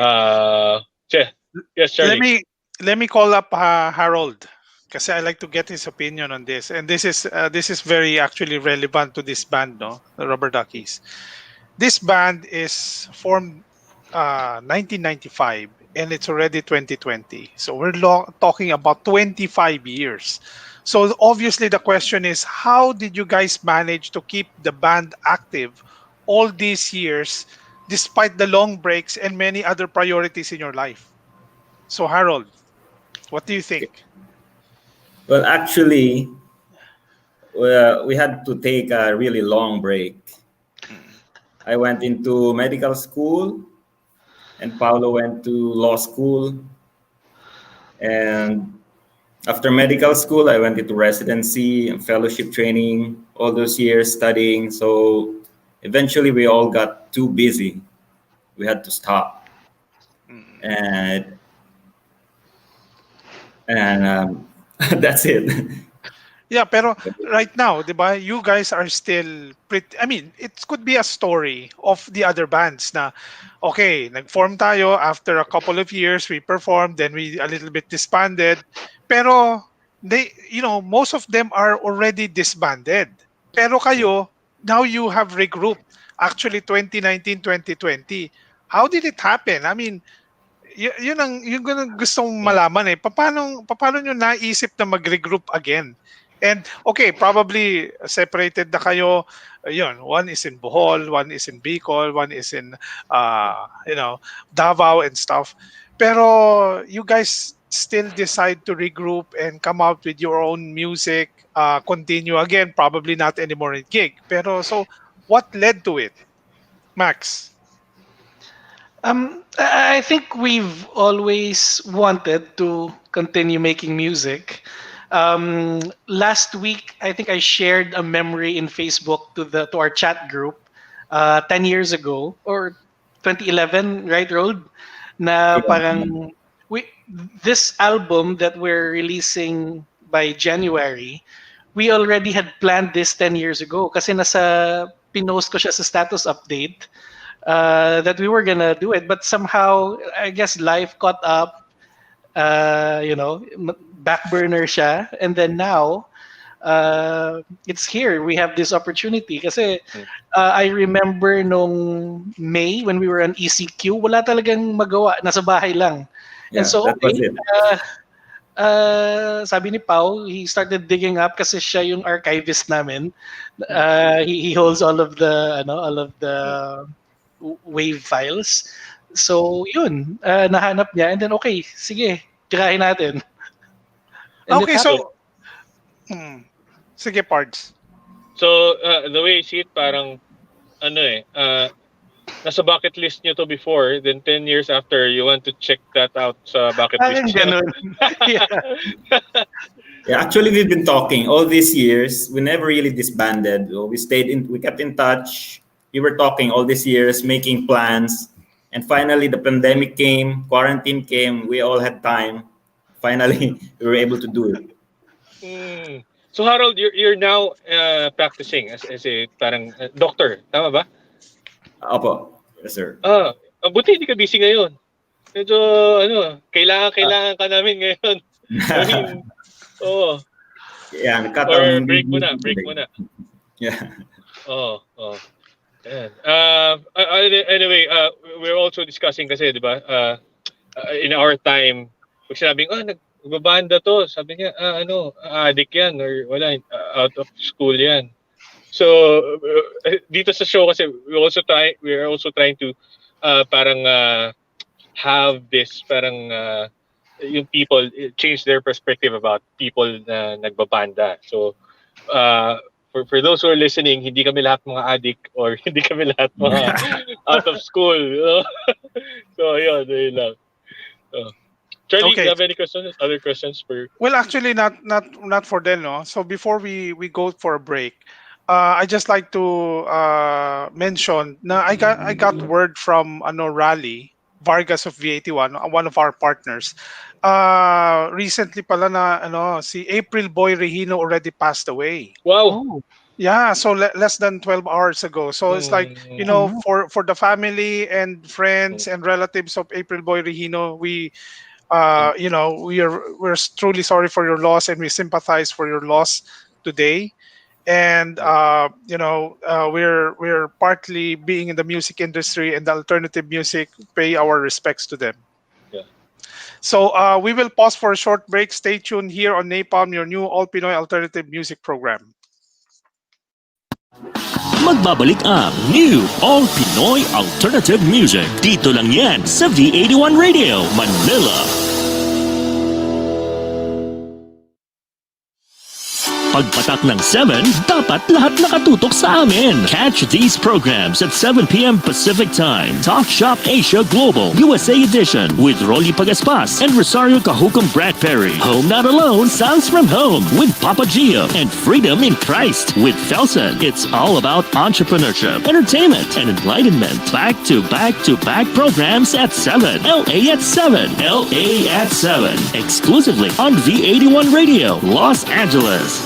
S6: Yes, Charlie.
S5: Let me call up Harold, because I like to get his opinion on this, and this is very actually relevant to this band, no, the Rubberduckies. This band is formed 1995, and it's already 2020. So we're talking about 25 years. So obviously the question is, how did you guys manage to keep the band active all these years, despite the long breaks and many other priorities in your life? So Harold, what do you think?
S9: Well, actually, we had to take a really long break. I went into medical school, and Paolo went to law school. And after medical school, I went into residency and fellowship training, all those years studying. So eventually we all got too busy. We had to stop. And that's it.
S5: Yeah, pero right now, 'di ba, you guys are still pretty, I mean, it could be a story of the other bands na okay, nag-form tayo after a couple of years, we performed, then we a little bit disbanded. Pero they, most of them are already disbanded. Pero kayo, now you have regrouped. Actually 2019, 2020. How did it happen? I mean, yun ang yung gustong malaman eh. Paano nyo naisip na mag-regroup again? And okay, probably separated na kayo. Yun, one is in Bohol, one is in Bicol, one is in Davao and stuff. Pero you guys still decide to regroup and come out with your own music, continue again, probably not anymore in gig. Pero so what led to it, Max?
S10: I think we've always wanted to continue making music. Last week, I think I shared a memory in Facebook to our chat group 10 years ago or 2011, right, Road? Na parang this album that we're releasing by January, we already had planned this 10 years ago kasi pinost ko siya sa status update. That we were gonna do it, but somehow I guess life caught up. Back burner siya, and then now it's here. We have this opportunity. Kasi I remember nung May when we were on ECQ, wala talagang magawa, nasa bahay lang.
S9: Yeah,
S10: and so
S9: that was it.
S10: sabi ni Pau, he started digging up kasi siya yung archivist namin. He holds all of the wave files. So, yun, nahanap niya. And then, okay, sige, tirahin natin. And
S5: okay, so, sige, Pards.
S6: So, the way I see it, parang, nasa bucket list nyo to before, then 10 years after, you want to check that out sa bucket list nyo.
S9: Yeah, actually, we've been talking all these years. We never really disbanded. We kept in touch. We were talking all these years, making plans, and finally the pandemic came, quarantine came, we all had time. Finally, we were able to do it.
S6: So Harold, you're now practicing as a parang doctor, tama ba?
S9: Opo, yes sir.
S6: Buti hindi ka busy ngayon. Medyo kailangan ka namin ngayon. I mean,
S9: Yeah,
S6: or break muna.
S9: Yeah.
S6: Anyway, we're also discussing kasi, di ba, in our time, pag sinabing, nagbabanda to, sabi niya, addict yan, or wala, out of school yan. So, dito sa show kasi, we're also trying to parang have this, parang yung people, change their perspective about people na nagbabanda. So, for those who are listening, hindi kami lahat mga addict or hindi kami lahat mga out of school. So, yun lang. Charlie,
S5: Okay.
S6: do you have any questions? Other questions for?
S5: Well, actually, not for them, no. So before we go for a break, I just like to mention na I got word from Raleigh Vargas of V81, one of our partners. Recently pala na si April Boy Regino already passed away.
S6: Wow.
S5: Yeah, so less than 12 hours ago. So it's like, for the family and friends and relatives of April Boy Regino, we're truly sorry for your loss, and we sympathize for your loss today. And we're partly being in the music industry and the alternative music, pay our respects to them.
S6: Yeah.
S5: So we will pause for a short break. Stay tuned here on Napalm, your new all Pinoy alternative music program.
S2: Magbabalik ang New All Pinoy Alternative Music. Dito lang yan sa V81 Radio, Manila. Pagpatak ng 7, dapat lahat nakatutok sa amin. Catch these programs at 7 p.m. Pacific Time. Talk Shop Asia Global, USA Edition with Rolly Pagaspas and Rosario Cajucom Bradbury. Home Not Alone, Sounds from Home with Papa Gio and Freedom in Christ with Felson. It's all about entrepreneurship, entertainment, and enlightenment. Back to back programs at 7. LA at 7. LA at 7. Exclusively on V81 Radio, Los Angeles.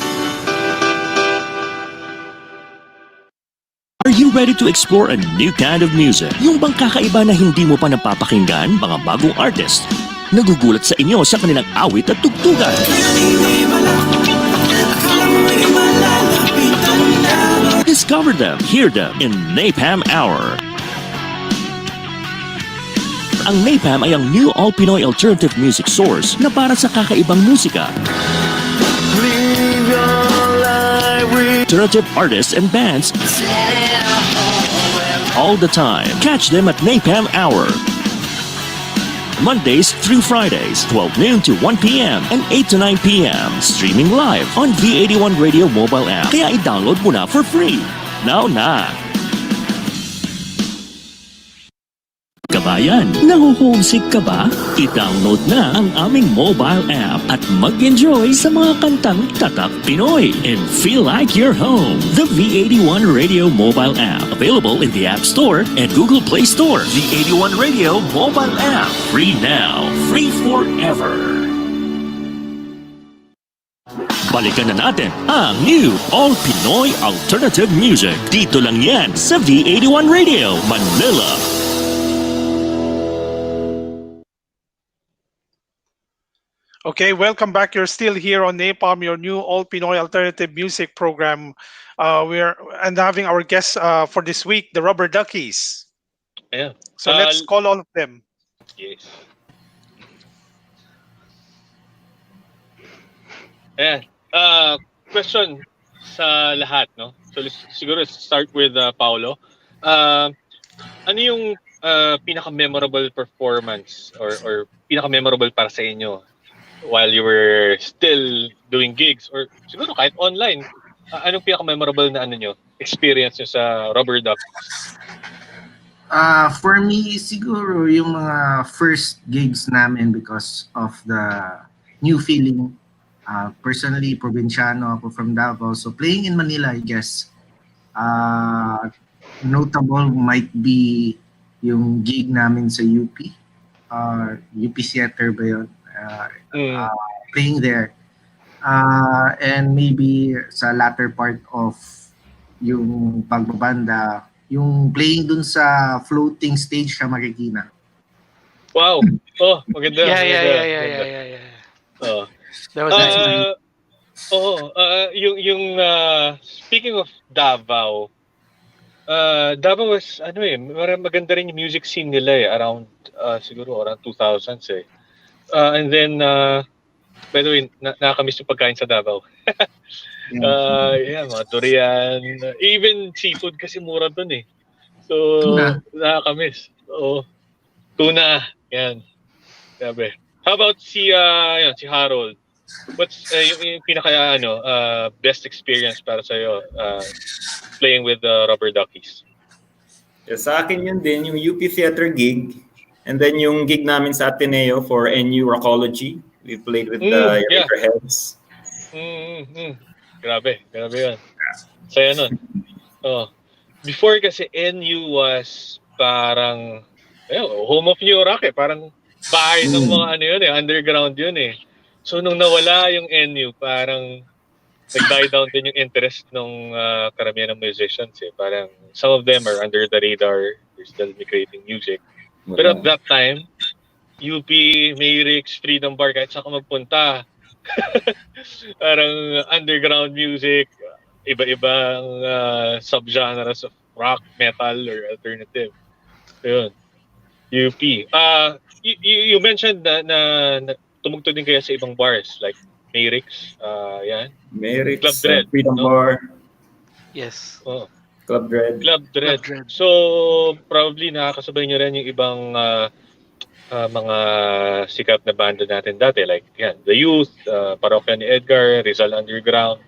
S2: Are you ready to explore a new kind of music? Yung bang kakaiba na hindi mo pa napapakinggan? Mga bagong artist. Nagugulat sa inyo sa kanilang awit at tugtugan. Discover them, hear them in Napalm Hour. Ang Napalm ay ang new all-Pinoy alternative music source na para sa kakaibang musika. Alternative artists and bands all the time. Catch them at Napalm Hour. Mondays through Fridays, 12 noon to 1 p.m. and 8 to 9 p.m. Streaming live on V81 Radio mobile app. Kaya i-download mo na for free. Now na! Kabayan, nahuhomesick ka ba? I-download na ang aming mobile app at mag-enjoy sa mga kantang tatak Pinoy and feel like you're home. The V81 Radio mobile app, available in the App Store and Google Play Store. V81 Radio mobile app, free now, free forever. Balikan na natin ang new All Pinoy Alternative Music. Dito lang yan sa V81 Radio, Manila.
S5: Okay, welcome back. You're still here on Napalm, your new all Pinoy alternative music program. We're having our guests for this week, the Rubberduckies.
S6: Yeah.
S5: So let's call all of them.
S6: Yes. Ayan. Question sa lahat, no? So siguro start with Paolo. Ano yung pinaka-memorable performance or pinaka-memorable para sa inyo while you were still doing gigs or siguro kahit online? Anong pinaka-memorable na experience nyo sa Rubberduckies?
S11: For me, siguro yung mga first gigs namin because of the new feeling. Personally, probinsyano ako from Davao. So playing in Manila, I guess, notable might be yung gig namin sa UP. UP Theater ba yun? Playing there. And maybe sa latter part of yung pagbabanda, yung playing dun sa floating stage sa Marikina.
S6: Wow! Oh, maganda.
S10: Yeah.
S6: Oh.
S10: That was nice.
S6: Speaking of Davao, Davao was maganda rin yung music scene nila around siguro around 2000s eh. And then by the way, nakakamiss yung pagkain sa Davao. Mga durian, even seafood kasi mura dun eh. So nakakamiss. Tuna, yan. Grabe. How about si Harold? What's yung pinaka best experience para sa iyo playing with the Rubberduckies?
S9: Sa akin yun din, yung UP Theater gig. And then yung gig namin sa Ateneo for NU Rockology. We played with the Eraserheads.
S6: Grabe yun. Saya nun. Before kasi NU was parang home of New Rock parang bahay ng mga underground yun eh. So nung nawala yung NU, parang nag-die down din yung interest ng karamihan ng musicians eh. Parang some of them are under the radar, they're still creating music. Pero at that time, UP, Mayrix, Freedom Bar, kahit saan ka magpunta, parang underground music, iba-ibang subgenres of rock, metal, or alternative. So, yun. UP. You mentioned na tumugtog din kaya sa ibang bars like Mayrix, yan.
S9: Mayrix,
S6: Club Dread,
S9: Freedom Bar.
S10: Yes.
S9: Club Dread.
S6: So, probably nakakasabay nyo rin yung ibang mga sikat na banda natin dati. Like, yan, The Youth, Parokya ni Edgar, Rizal Underground.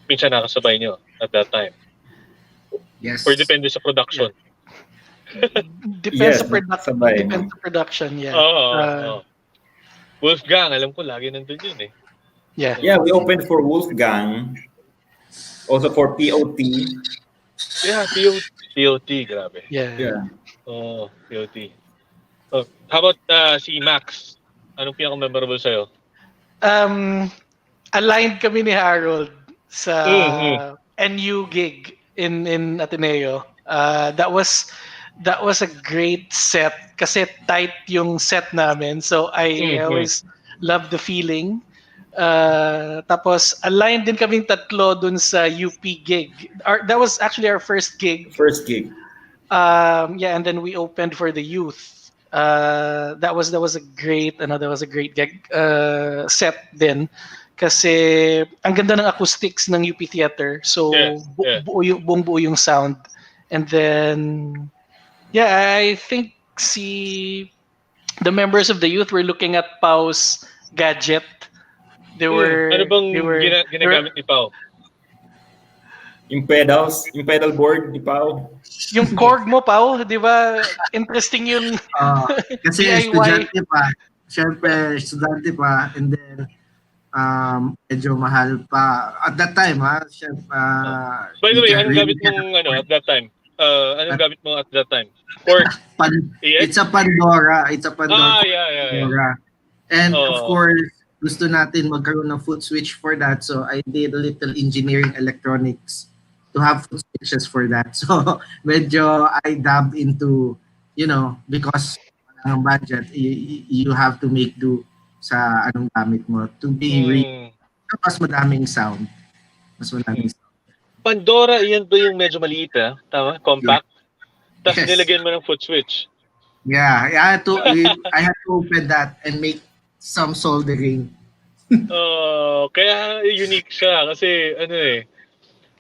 S6: minsan nakasabay nyo at that time?
S11: Yes.
S6: Or depende sa production?
S10: Depends
S9: Yes,
S10: sa
S9: sabay.
S10: depends sa production, yeah.
S6: Oo. Wolfgang, alam ko lagi nandun yun eh.
S10: Yeah.
S9: Yeah, we opened for Wolfgang. Also for POT.
S6: Yeah, POT, grabe.
S10: Yeah.
S6: POT. Oh, how about si Max? Anong pinaka-memorable sa'yo?
S10: Aligned kami ni Harold sa
S6: Mm-hmm.
S10: NU gig in Ateneo. That was a great set kasi tight yung set namin. So I always love the feeling. Tapos aligned din kaming tatlo dun sa UP gig. That was actually our first gig.
S9: First gig.
S10: Yeah, and then we opened for the youth. That was a great gig set din kasi ang ganda ng acoustics ng UP Theater. So buong buo yung sound. And then yeah, I think the members of the youth were looking at Pau's gadget.
S6: Ano bang ginagamit ni Pao?
S9: Yung pedal board ni Pao.
S10: Yung Korg mo, Pao, di ba? Interesting yung
S11: kasi
S10: DIY.
S11: estudyante pa. Siyempre, estudyante pa. And then, medyo mahal pa. At that time,
S6: By the way, anong gamit mong at that time? Anong gamit mo at that time? Korg?
S11: It's a Pandora.
S6: Yeah.
S11: And of course, gusto natin magkaroon ng foot switch for that. So I did a little engineering electronics to have foot switches for that. So medyo I dab into, because ng budget, you have to make do sa anong gamit mo to be mas madaming sound.
S6: Pandora, yan ba yung medyo maliit Tama? Compact? Tapos nilagyan mo ng foot switch.
S11: Yeah, I had to open that and make some soldering.
S6: Kaya unique siya kasi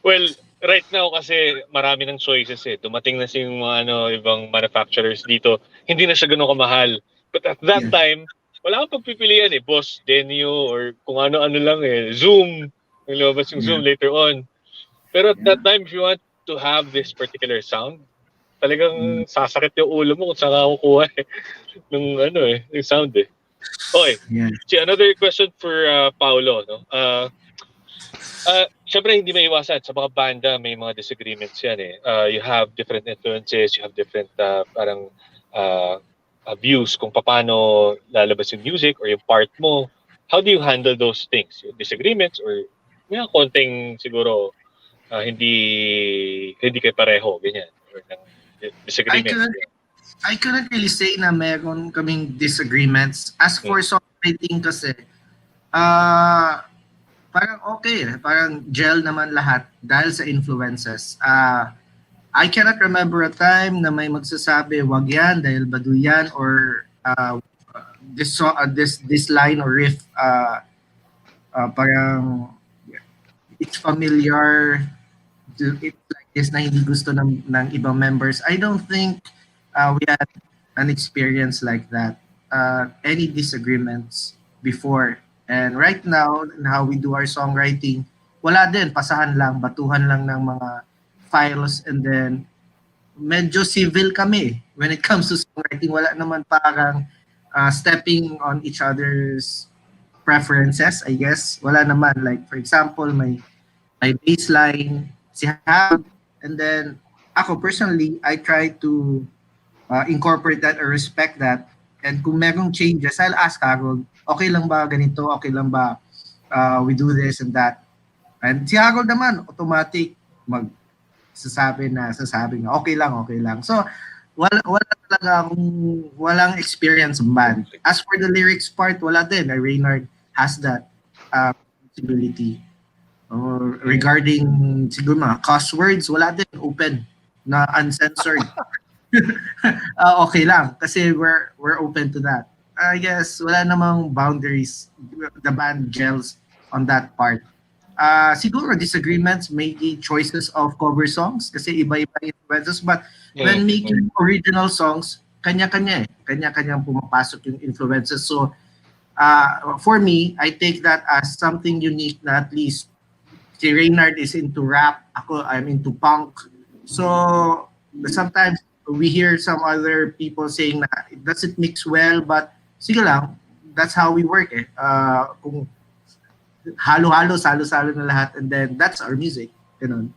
S6: well, right now kasi marami ng choices Dumating na yung mga ibang manufacturers dito. Hindi na siya gano'n kamahal. But at that time, wala kang pagpipilian Boss, Denio, or kung ano-ano lang Zoom. Nilabas yung Zoom later on. Pero at that time, if you want to have this particular sound, talagang sasakit yung ulo mo kung saan ka kukuha ng yung sound Okay. See, another question for Paolo, no? Syempre hindi maiwasan sa mga banda, may mga disagreements yan you have different influences, you have different parang views kung paano lalabas yung music or yung part mo. How do you handle those things? Yung disagreements or may konting siguro hindi kayo pareho, ganyan, or disagreements.
S11: I couldn't really say na meron kaming disagreements. As for songwriting kasi, parang okay. Parang gel naman lahat dahil sa influences. I cannot remember a time na may magsasabi, wag yan dahil baduy yan, or this line or riff, parang it's familiar, it's like this na hindi gusto ng ibang members. I don't think we had an experience like that. Any disagreements before. And right now, in how we do our songwriting, wala din, pasahan lang, batuhan lang ng mga files, and then medyo civil kami when it comes to songwriting. Wala naman parang stepping on each other's preferences, I guess. Wala naman. Like, for example, my baseline, si Hab, and then ako personally, I try to incorporate that or respect that. And kung merong changes, I'll ask Harold, okay lang ba ganito? Okay lang ba we do this and that? And si Harold naman, automatic sasabi na okay lang. So, wala talaga walang experience band. As for the lyrics part, wala din. Reynard has that possibility. Or regarding siguro mga cuss words, wala din. Open na uncensored. Okay lang kasi we're open to that. I guess wala namang boundaries. The band gels on that part. Siguro disagreements, making choices of cover songs kasi iba-iba influences, but when making original songs, kanya-kanyang pumapasok yung influences. So for me, I take that as something unique na at least Si Reynard is into rap. I'm into punk. So sometimes we hear some other people saying na it doesn't mix well, but sige lang, that's how we work eh. Kung halo-halo, salo-salo na lahat, and then that's our music. Ganun.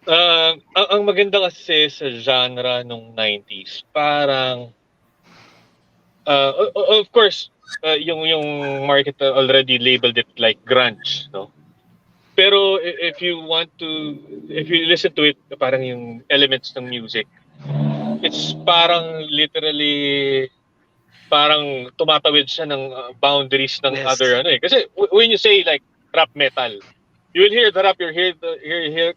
S6: Ang maganda kasi sa genre nung 90s, parang of course, yung market already labeled it like grunge, no? Pero if you listen to it, parang yung elements ng music, it's parang literally parang tumatawid siya ng boundaries ng
S10: Yes.
S6: other ano eh. Kasi when you say like rap metal, you will hear the rap, you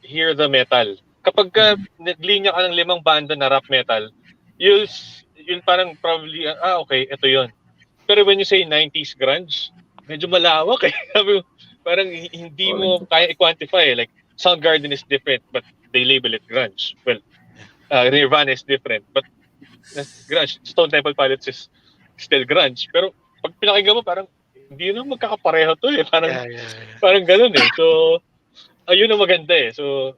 S6: hear the metal. Kapag naglinya ka ng 5 banda na rap metal, you'll parang probably okay, ito 'yon. Pero when you say 90s grunge, medyo malawak eh. Parang hindi mo kaya i-quantify eh. Like Soundgarden is different but they label it grunge. Well, Nirvana is different but grunge. Stone Temple Pilots is still grunge. Pero pag pinakinggan mo parang hindi na magkakapareho to eh. Parang ganun eh. So ayun ang maganda eh. So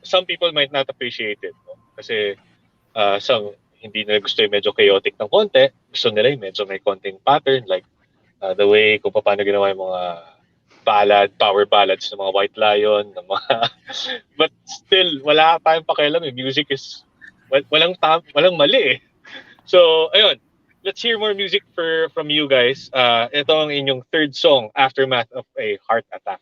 S6: some people might not appreciate it. No? Kasi some hindi nila gusto yung medyo chaotic ng konti. Gusto nila yung medyo may konting pattern like the way kung paano ginawa yung mga power ballads ng mga White Lion, ng mga but still wala tayong pakialam eh. Music is walang mali eh. So ayun, let's hear more music from you guys. Ito ang inyong third song, Aftermath of a Heart Attack.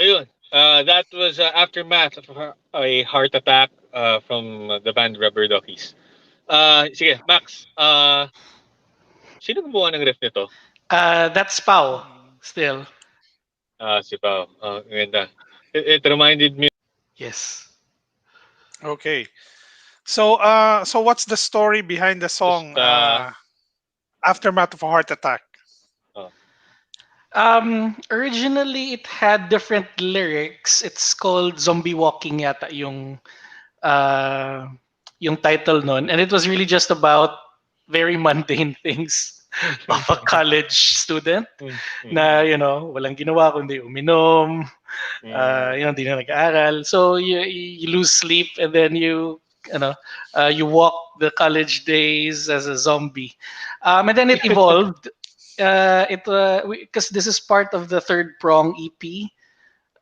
S6: ayun. That was aftermath of a heart attack from the band Rubberduckies. Sige, Max. Sino gumawa ng riff nito?
S10: That's Pau, still.
S6: Si Pao. Ganda. It reminded me.
S10: Yes.
S5: Okay. So so what's the story behind the
S6: Just,
S5: song Aftermath of a Heart Attack?
S6: oh.
S10: Originally, it had different lyrics. It's called Zombie Walking yata uh, yung title nun. And it was really just about very mundane things of a college student na, walang ginawa kundi uminom, hindi na nag-aaral. So you lose sleep and then you walk the college days as a zombie. And then it evolved. Because this is part of the Third Prong EP.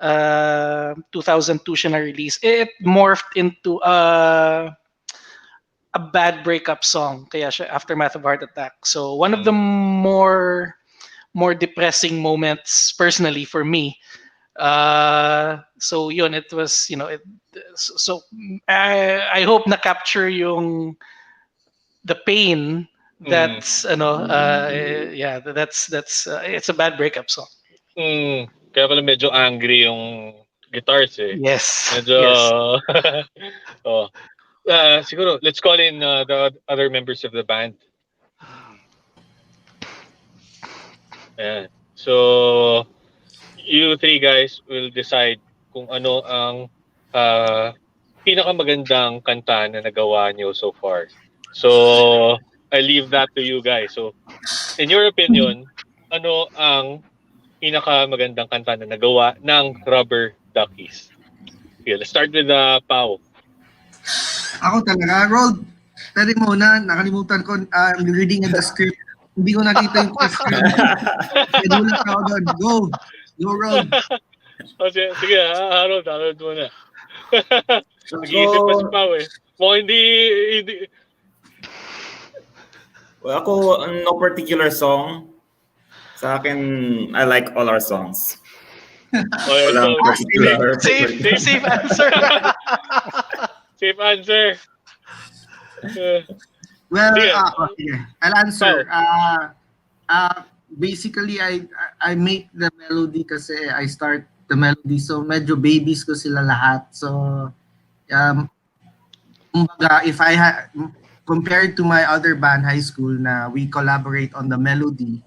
S10: 2002 siya na release. It morphed into a bad breakup song, kaya siya Aftermath of Heart Attack. So one of the more depressing moments personally for me. So yun, it was, so I hope na capture yung the pain that's that's it's a bad breakup song.
S6: Kaya pala medyo angry yung guitars eh.
S10: Yes.
S6: Medyo
S10: Yes.
S6: siguro let's call in the other members of the band. Ayan. So you three guys will decide kung ano ang pinakamagandang kanta na nagawa nyo so far. So I leave that to you guys. So in your opinion, ano ang pinakamagandang kanta na nagawa ng Rubberduckies? Okay, let's start with Pao.
S11: Ako talaga, Rold. Pwede muna, nakalimutan ko, I'm reading the script. Hindi ko nakita yung question. Nagulat ako doon. Go, Rold.
S6: Sige, Harold muna. Nag-iisip pa si Pao eh. Mukhang hindi.
S9: Well, ako, no particular song. Sa akin, I like all our songs. Walang particular.
S10: Safe answer.
S6: Safe answer.
S11: Well, I'll answer. Basically, I make the melody kasi I start the melody. So, medyo babies ko sila lahat. So, if I compared to my other band, high school, na we collaborate on the melody,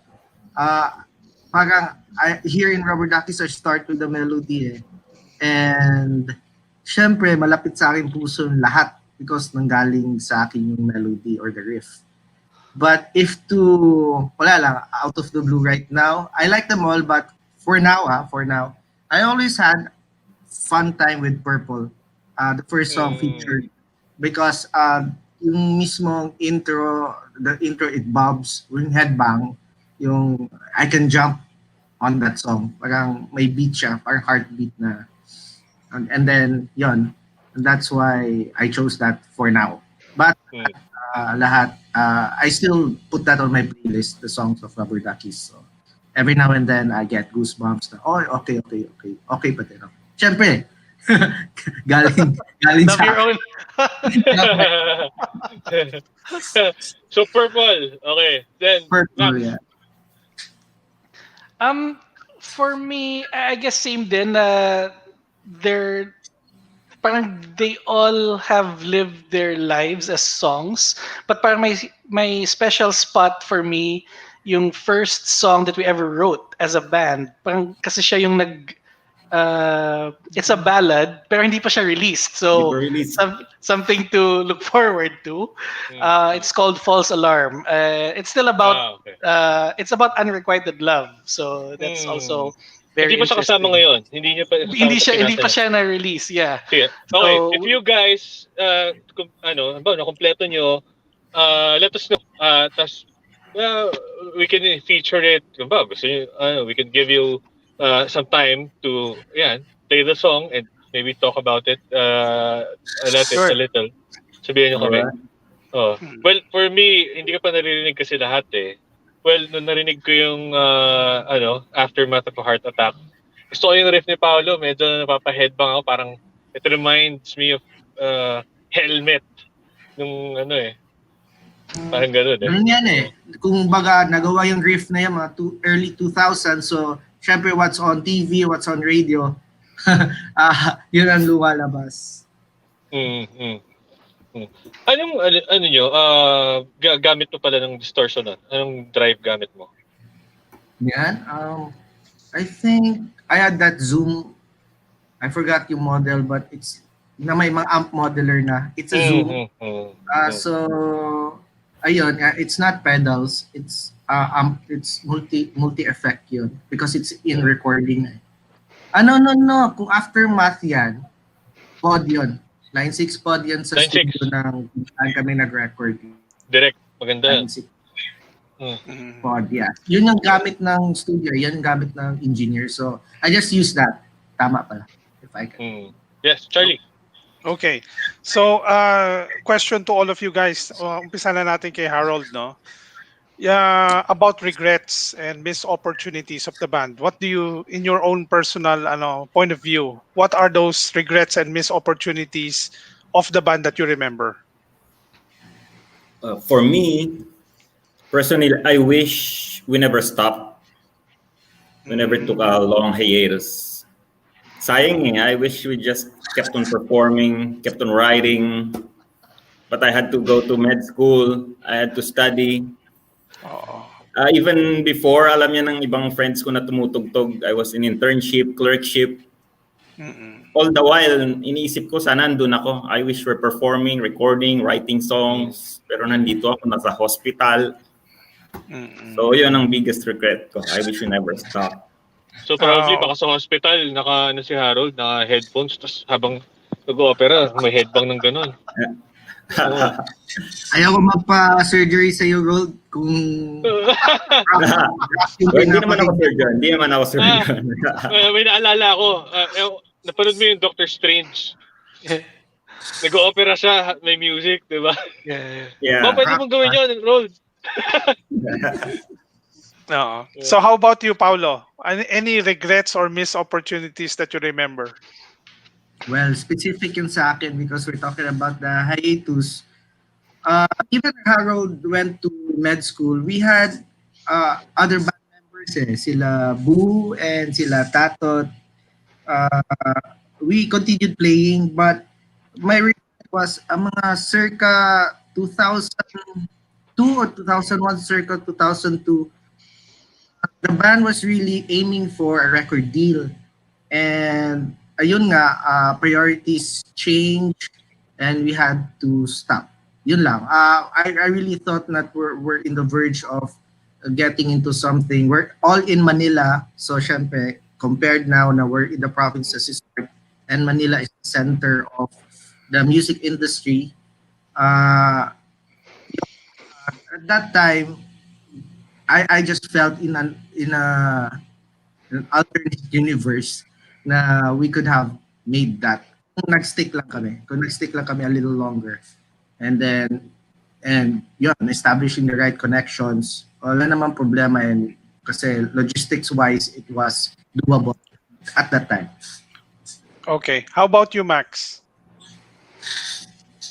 S11: parang here in Rubberduckies, I start with the melody eh. And syempre, malapit sa akin puso lahat because nanggaling sa akin yung melody or the riff. But if wala lang, out of the blue right now, I like them all, but for now, I always had fun time with Purple. The first song featured because yung mismong intro, it bobs, yung headbang, yung I can jump on that song. Parang may beat siya, parang heartbeat na. And then, yun. And that's why I chose that for now. But lahat, I still put that on my playlist, the songs of Rubberduckies. So every now and then, I get goosebumps na, okay pa din. Siyempre, galing
S10: Love
S11: sa
S10: your own.
S6: So Purple, okay. Then
S11: Purple, yeah.
S10: For me, I guess same din. They all have lived their lives as songs, but parang my special spot for me, yung first song that we ever wrote as a band. Parang kasi siya yung it's a ballad, pero hindi pa siya released. So something to look forward to. It's called False Alarm. It's still about it's about unrequited love. So that's also very
S6: Hindi pa siya kasama ngayon.
S10: Hindi pa siya na-release, yeah.
S6: Okay.
S10: So,
S6: if you guys nakompleto nyo, let us know. Tas we can feature it. We can give you some time to play the song and maybe talk about it a little. Sabihin nyo kami. Well, for me, hindi ka pa naririnig kasi lahat eh. Well, nung narinig ko yung Aftermath of a Heart Attack, gusto ko yung riff ni Paolo, medyo napapa-headbang ako, parang it reminds me of Helmet nung ano eh. Parang gano'n eh.
S11: Ganun yan eh. Kung baga, nagawa yung riff na yan, mga early 2000s. So, syempre, what's on TV, what's on radio, yun ang lumalabas.
S6: Ano nyo, gamit mo pala ng distortion nun? Anong drive gamit mo?
S11: Yan. I think I had that Zoom. I forgot yung model, but it's na may mga amp modeler na. It's a Zoom. So, ayun, it's not pedals. It's amp. It's multi-effect yun because it's in recording. No. Kung aftermath yan, pod yun. Line 6 pod yan sa
S6: Line
S11: studio ng kami nag-record.
S6: Direct. Maganda.
S11: Line 6 pod, yeah. Yun yung gamit ng studio. Yan yung gamit ng engineer. So, I just use that. Tama pala. If I can.
S6: Yes, Charlie.
S5: Okay. So, question to all of you guys. Umpisa na natin kay Harold, no? Yeah, about regrets and missed opportunities of the band. What do you, in your own personal point of view, what are those regrets and missed opportunities of the band that you remember?
S9: For me, personally, I wish we never stopped. We never took a long hiatus. Sayang eh, I wish we just kept on performing, kept on writing. But I had to go to med school. I had to study. Even before, alam niya ng ibang friends ko na tumutugtog, I was in internship, clerkship. All the while, iniisip ko, sana nandun ako. I wish we're performing, recording, writing songs. Pero nandito ako, nasa hospital. So, yun ang biggest regret ko. I wish we never stopped.
S6: So, probably, baka sa hospital, si Harold, naka-headphones, tapos habang nag-opera, may headbang ng gano'n.
S11: Ayaw ko magpa-surgery sa iyo, Rold, kung
S9: hindi naman ako surgeon.
S6: May naalala ako. Napanood mo yung Doctor Strange. Nag-opera siya, may music, di ba?
S5: Yeah.
S6: Pwede mong gawin yun, Rold.
S5: No. So how about you, Paulo? Any regrets or missed opportunities that you remember?
S11: Well, specific yun sa akin because we're talking about the hiatus. Even Harold went to med school, we had other band members sila Boo and sila Tatot. We continued playing, but my regret was mga circa 2002 or 2001, circa 2002, the band was really aiming for a record deal. And ayun nga, priorities changed and we had to stop. Yun lang. I really thought that we're in the verge of getting into something. We're all in Manila, so syempre, compared now na we're in the provinces and Manila is the center of the music industry. At that time, I just felt in an alternate universe na we could have made that. Kung nag-stick lang kami a little longer. And yun, establishing the right connections, wala namang problema and kasi logistics-wise, it was doable at that time.
S5: Okay. How about you, Max?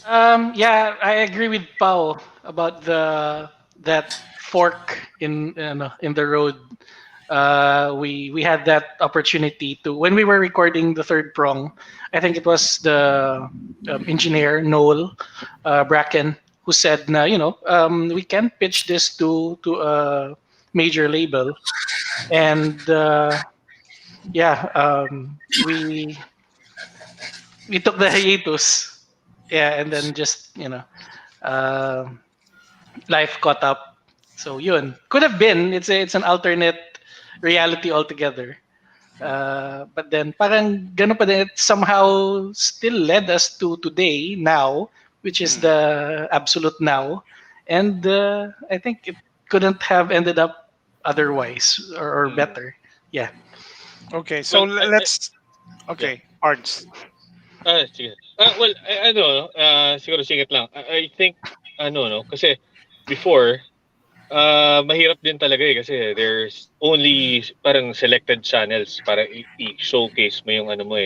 S10: Yeah, I agree with Pao about that fork in the road. We had that opportunity to, when we were recording the third prong, I think it was the engineer Noel Bracken who said na we can pitch this to a major label, and we took the hiatus, and then just life caught up. So yun, could have been, it's an alternate reality altogether. But then parang ganun pa din, it somehow still led us to today, now, which is the absolute now. And I think it couldn't have ended up otherwise or better. Yeah.
S5: Okay, so let's... Okay, Arts.
S6: Sige. Siguro singit lang. I think, kasi before, mahirap din talaga kasi there's only parang selected channels para i-showcase mo yung ano mo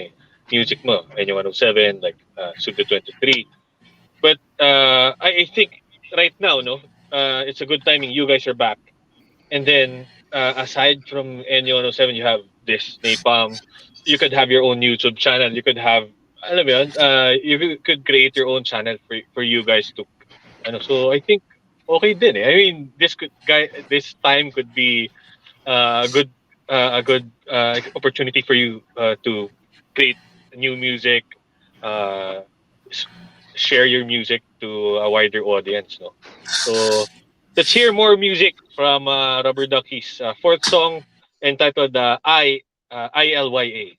S6: music mo. NU107, like Suda 23. But I think right now, no, it's a good timing. You guys are back. And then aside from NU107, you have this Napalm. You could have your own YouTube channel. You could have, alam mo yun, you could create your own channel for you guys to, ano. So I think okay din eh. I mean, this time could be a good opportunity for you to create new music, uh, s- share your music to a wider audience. No, so let's hear more music from Rubber Duckies. Fourth song entitled ILYA.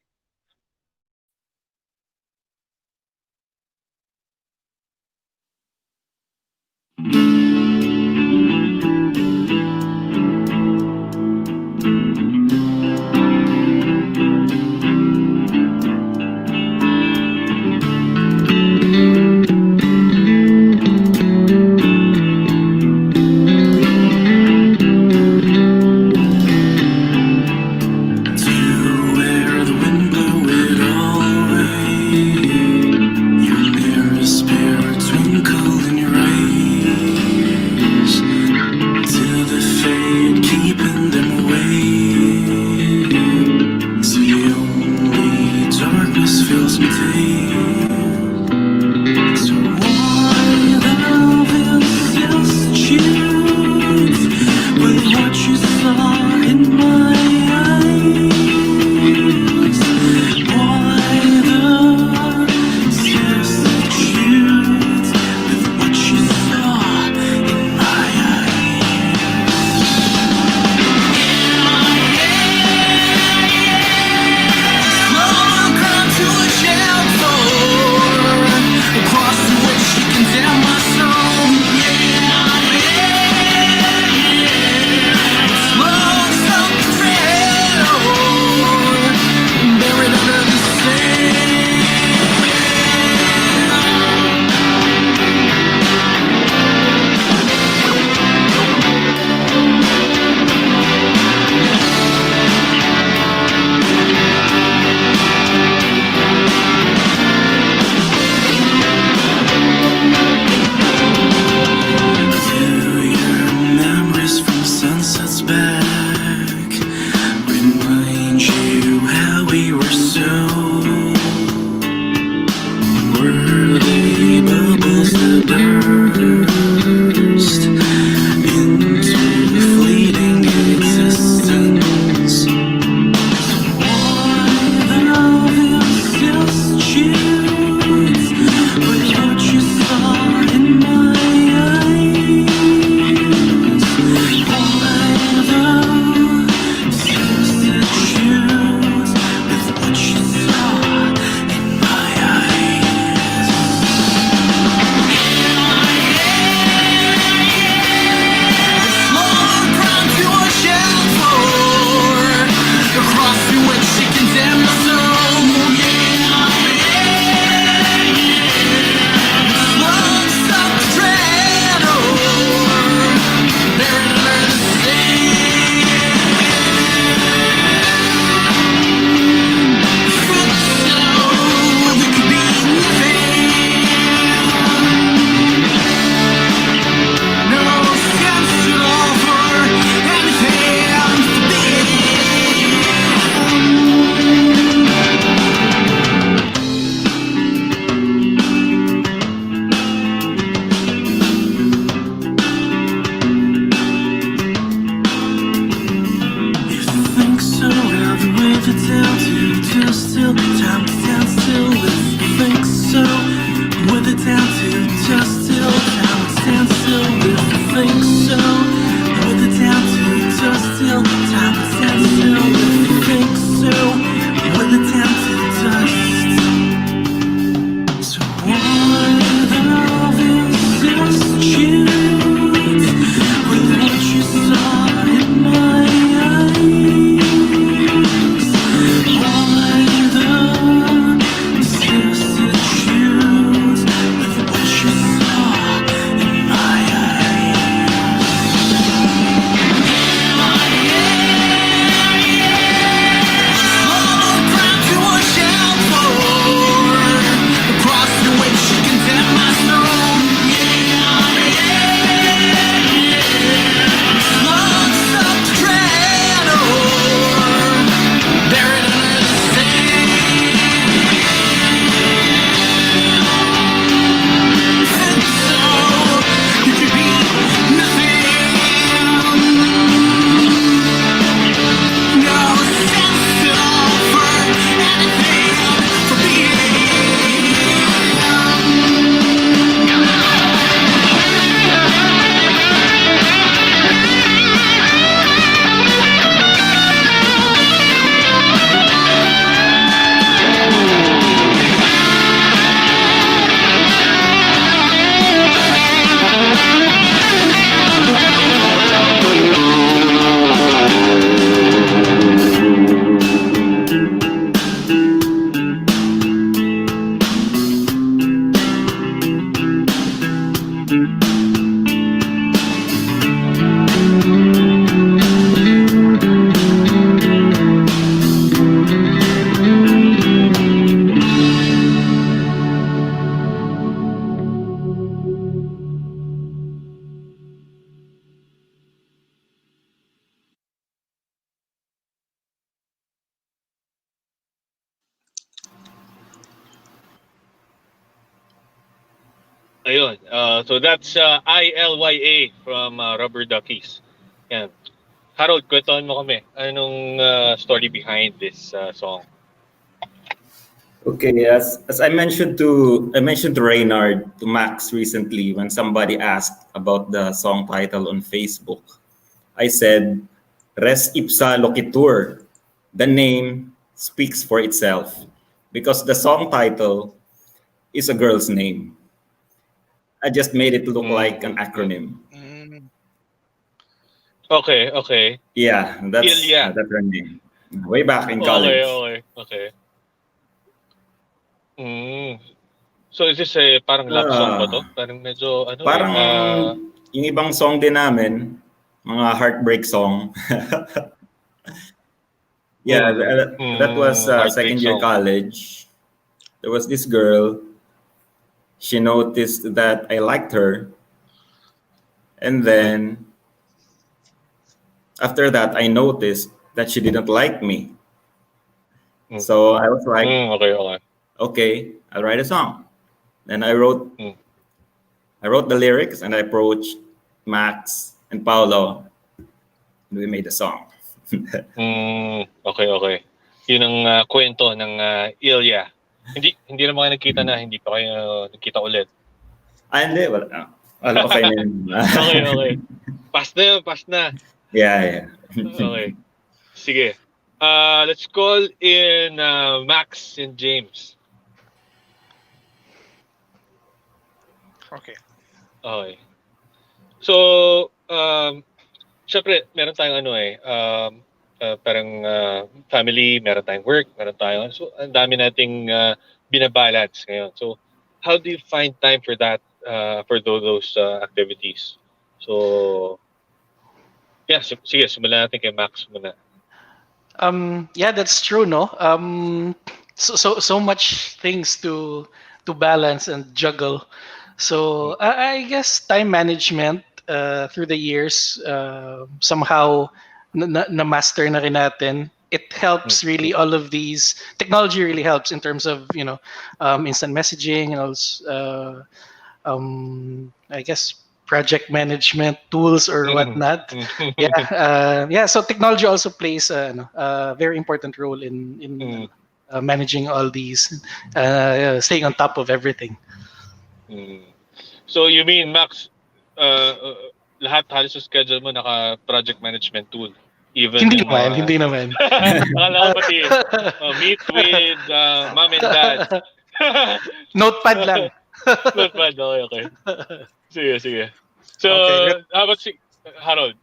S12: Where the wind blew it all away. Your nearest pair twinkle in your eyes. Till the fade keeping them away. So the only darkness fills me deep. So why the this choose with what you saw in my eyes? Why the substitute with what you saw in my eyes? Slow ground to a shell floor, across which she condemned my soul. Smokes up the trail, buried under the sand. Do your memories from sunsets back remind you how we were so? Were they bubbles that burst into fleeting existence? Why the just choose with what you saw in my eyes? Why the substitute with what you saw in my eyes? Slow ground to a shell floor, across which she condemned my soul. Slopes up the treadle, buried under the sand. So there could be nothing. No sense at all for anything forbidden. If you think so, rather with it down to just still time to stand still. If you think so, with it down to just still time to stand still. If you think so, with it down to just still time to stand still. If you think so, with it down to dust. So why the just choose with what you saw in my eyes? Why the substitute with what you saw in my eyes?
S6: Ayun. So that's ILYA from Rubberduckies. Yan. Harold, kwentuhan mo kami. Anong story behind this song?
S9: Okay, as I mentioned to Reynard, to Max recently when somebody asked about the song title on Facebook. I said, Res ipsa loquitur. The name speaks for itself because the song title is a girl's name. I just made it look like an acronym.
S5: Mm.
S6: Okay.
S9: Yeah,
S6: Ilya.
S9: that's her name. Way back in college.
S6: Okay. Mm. So is this parang love song ba to? Parang medyo
S9: Parang yung ibang song din namin, mga heartbreak song. Yeah, that was
S6: heartbreak
S9: second year
S6: song.
S9: college. There was this girl. She noticed that I liked her. And then after that, I noticed that she didn't like me. So I was like, okay, I'll write a song. Then I wrote the lyrics and I approached Max and Paolo. And we made a song.
S6: Okay. Yun ang kwento ng Ilya. Hindi naman kayo nagkita na, hindi pa kayo nagkita ulit.
S9: Hindi. Wala pa kayo na.
S6: Okay. Pass na.
S9: Yeah.
S6: Okay. Sige. Let's call in Max and James.
S5: Okay.
S6: So, syempre, meron tayong parang family, meron tayong work, so ang dami nating binabalance ngayon. So, how do you find time for that, for those activities? So, yeah, sige, simulan natin kay Max muna.
S10: Yeah, that's true, no? So much things to balance and juggle. So I guess time management through the years somehow na master na rin natin. It helps really. All of these technology really helps in terms of instant messaging and also I guess project management tools or whatnot. Yeah. So technology also plays a very important role in managing all these, staying on top of everything.
S6: So you mean, Max, lahat halos sa schedule mo naka-project management tool? Even
S10: Hindi naman.
S6: Akala ko pati meet with mom and dad.
S10: Notepad lang.
S6: Notepad, okay. Sige. So, how about Harold?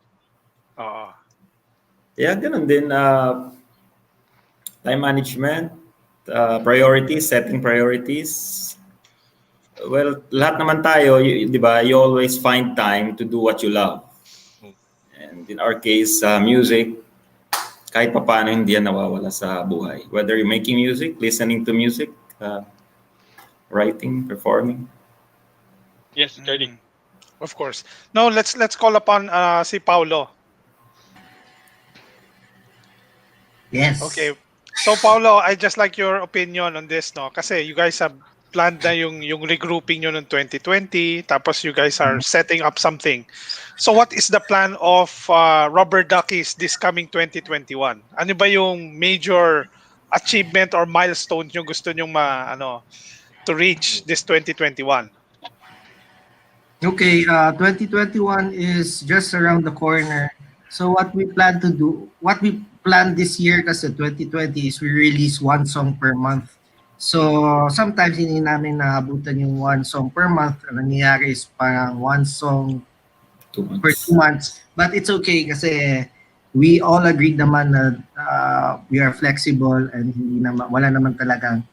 S9: Yeah, ganun din. Time management, priorities, setting priorities. Well, lahat naman tayo, di ba, you always find time to do what you love. And in our case, music, kahit pa paano hindi yan nawawala sa buhay. Whether you're making music, listening to music, writing, performing.
S6: Yes, Charlie.
S5: Of course. Now, let's call upon si Paulo.
S11: Yes.
S5: Okay. So, Paulo, I just like your opinion on this, no? Kasi you guys have planned na yung regrouping nyo noong 2020, tapos you guys are setting up something. So what is the plan of Rubberduckies this coming 2021? Ano ba yung major achievement or milestone nyo gusto nyo to reach this 2021?
S11: Okay, 2021 is just around the corner. So what we plan this year kasi 2020 is we release one song per month. So sometimes hindi namin naabutan yung one song per month. Ang nangyayari is parang one song per 2 months. But it's okay kasi we all agreed naman na we are flexible and wala naman talagang,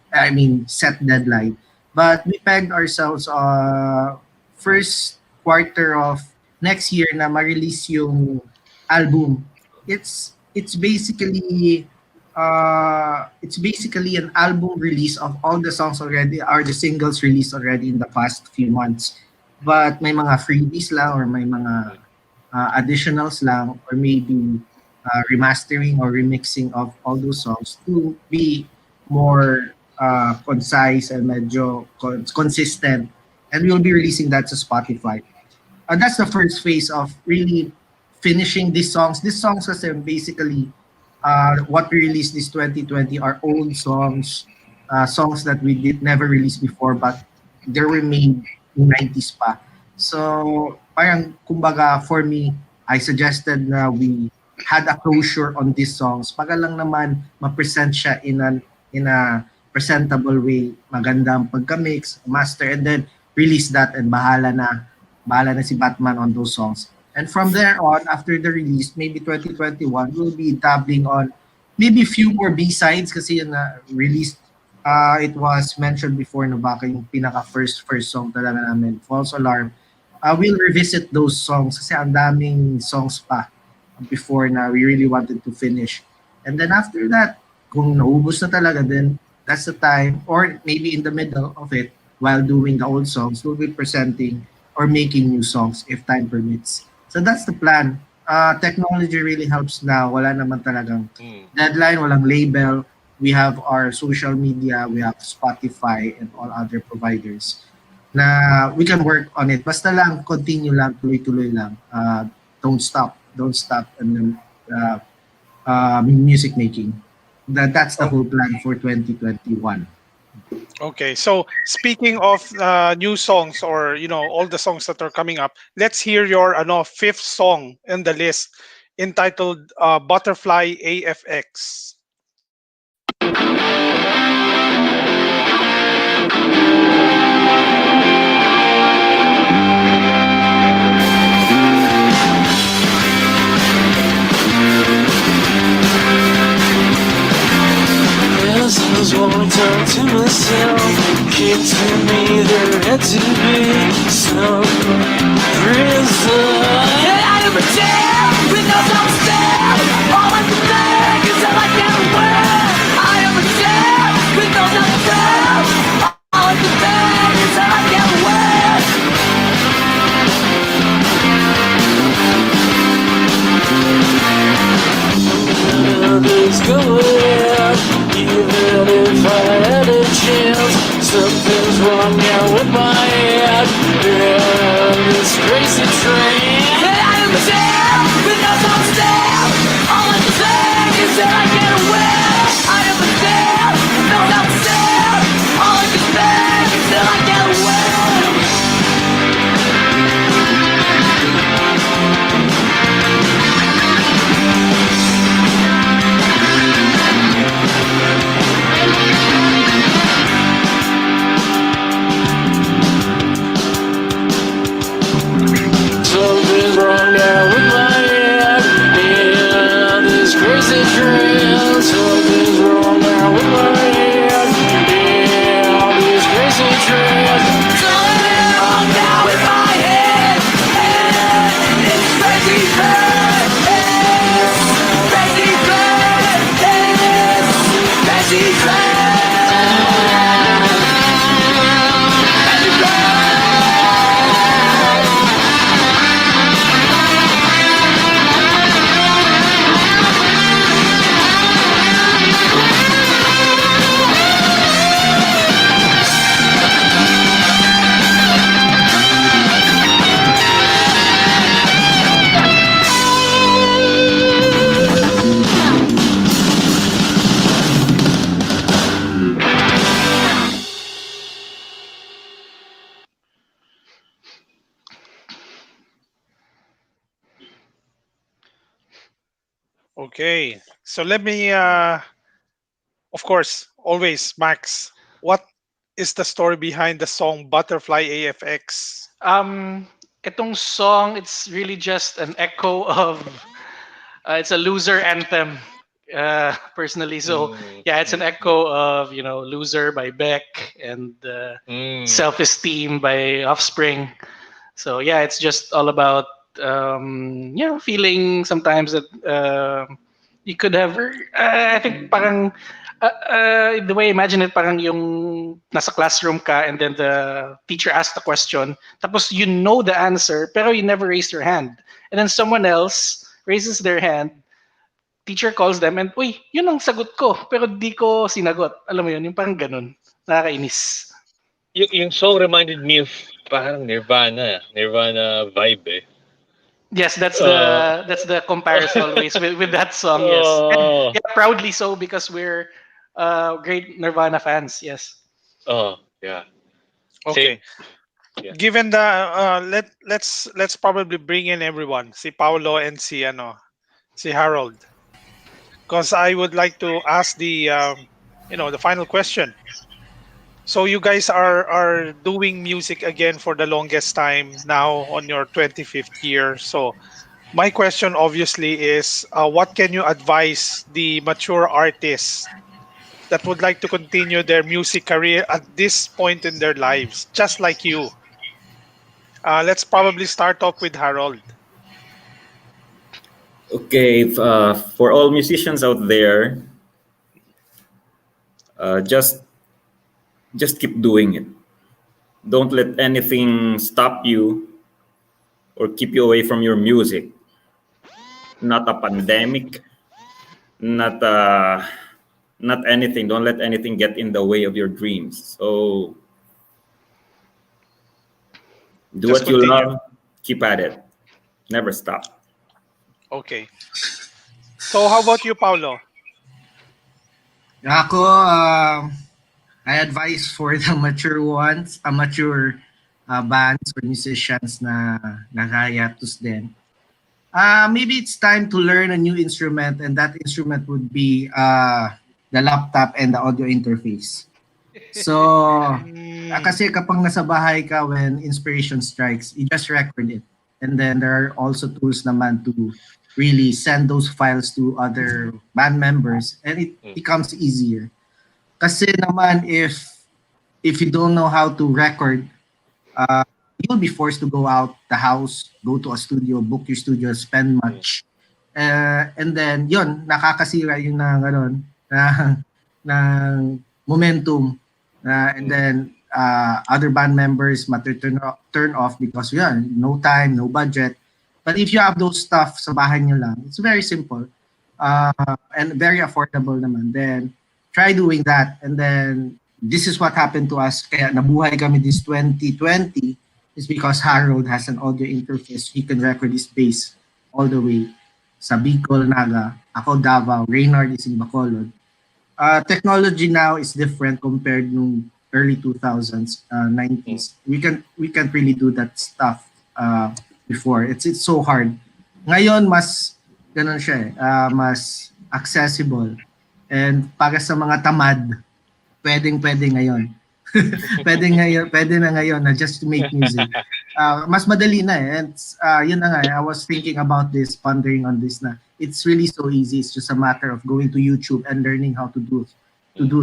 S11: set deadline. But we pegged ourselves first quarter of next year na ma-release yung album. It's basically an album release of all the songs already, or the singles released already in the past few months. But may mga freebies lang or may mga additionals lang or maybe remastering or remixing of all those songs to be more concise and medyo consistent and we'll be releasing that to Spotify. That's the first phase of really finishing these songs. These songs kasi basically what we released this 2020 are old songs, songs that we did never released before, but they were made in 90s pa. So parang kumbaga for me, I suggested na we had a closure on these songs. Para lang naman ma-present siya in a presentable way, maganda ang pagka-mix, master, and then release that and bahala na si Batman on those songs. And from there on, after the release, maybe 2021, we'll be dabbling on maybe few more B-sides kasi yun na released. It was mentioned before na baka yung pinaka-first song talaga namin, False Alarm. We'll revisit those songs kasi ang daming songs pa before na we really wanted to finish. And then after that, kung naubos na talaga, then that's the time, or maybe in the middle of it, while doing the old songs, we'll be presenting or making new songs if time permits. So that's the plan. Technology really helps now. Wala naman talagang deadline, walang label. We have our social media, we have Spotify and all other providers na we can work on it. Basta lang, continue lang, tuloy-tuloy lang. Don't stop and then music making. That's the whole plan for 2021.
S5: Okay, so speaking of new songs, or all the songs that are coming up, let's hear your fifth song in the list, entitled Butterfly AFX.
S12: As I was walking down to myself, came to me there had to be some reason. I am a jail with no self-esteem. All I can think is that I can't win. I am a jail with no self-esteem. All I can think is that I can't win. Others go out, even if I had a chance. Something's wrong now with my head. Yeah, this crazy train. I am a jail with no self-esteem. All I can think is that I can't win. I am a jail with no self-esteem. All I can think is that I can't win. Something's wrong now with my head. Yeah, this crazy train. Something's wrong now with my head. Yeah, this crazy train. Something's wrong now with my head. Yeah, this crazy train. Crazy train. Crazy train.
S5: Okay, so let me, of course, always, Max, what is the story behind the song Butterfly AFX?
S10: Itong song, it's really just an echo of, it's a loser anthem, personally. So yeah, it's an echo of "Loser" by Beck and "Self-Esteem" by Offspring. So yeah, it's just all about feeling sometimes that you could have. I think parang the way I imagine it, parang yung nasa classroom ka and then the teacher asked the question, tapos you know the answer, pero you never raised your hand. And then someone else raises their hand, teacher calls them, and, uy, yun ang sagot ko, pero di ko sinagot. Alam mo yun, yung parang ganun. Nakakainis.
S6: Yung song reminded me of parang Nirvana vibe eh.
S10: Yes,
S6: Uh,
S10: that's the comparison always with that song. Yes, and
S6: oh,
S10: yeah, proudly so because we're great Nirvana fans. Yes.
S6: oh, yeah.
S5: Okay.
S6: Same. Yeah.
S5: Given the let's probably bring in everyone, si Paolo and si Harold, because I would like to ask the final question. So you guys are doing music again for the longest time now on your 25th year. So my question obviously is, what can you advise the mature artists that would like to continue their music career at this point in their lives, just like you? Let's probably start off with Harold.
S9: Okay, for all musicians out there, just keep doing it. Don't let anything stop you or keep you away from your music. Not a pandemic, not not anything. Don't let anything get in the way of your dreams. So do
S5: Just
S9: what you
S5: continue.
S9: love, keep at it, never stop.
S5: Okay. So how about you, Paulo?
S11: Ako, I advise for the mature ones, mature bands or musicians na nakayatus din. Maybe it's time to learn a new instrument, and that instrument would be the laptop and the audio interface. So, kasi kapag nasa bahay ka when inspiration strikes, you just record it. And then there are also tools naman to really send those files to other band members, and it becomes easier. Kasi naman if you don't know how to record, you'll be forced to go out the house, go to a studio, book your studio, spend much. And then, yun, nakakasira yun ng, ng momentum. And then, other band members turn off because, yun, no time, no budget. But if you have those stuff sa bahay nyo lang, it's very simple and very affordable naman. Then, try doing that. And then, this is what happened to us. Kaya nabuhay kami this 2020 is because Harold has an audio interface. He can record his bass all the way sa Bicol, Naga. Ako, Davao. Reynard is in Bacolod. Technology now is different compared nung early 2000s, 90s. We can't really do that stuff before. It's so hard. Ngayon, mas ganun siya mas accessible. And para sa mga tamad, pwede ngayon. pwede na ngayon na just to make music. Mas madali na And yun na nga, I was thinking about this, pondering on this na. It's really so easy. It's just a matter of going to YouTube and learning how to do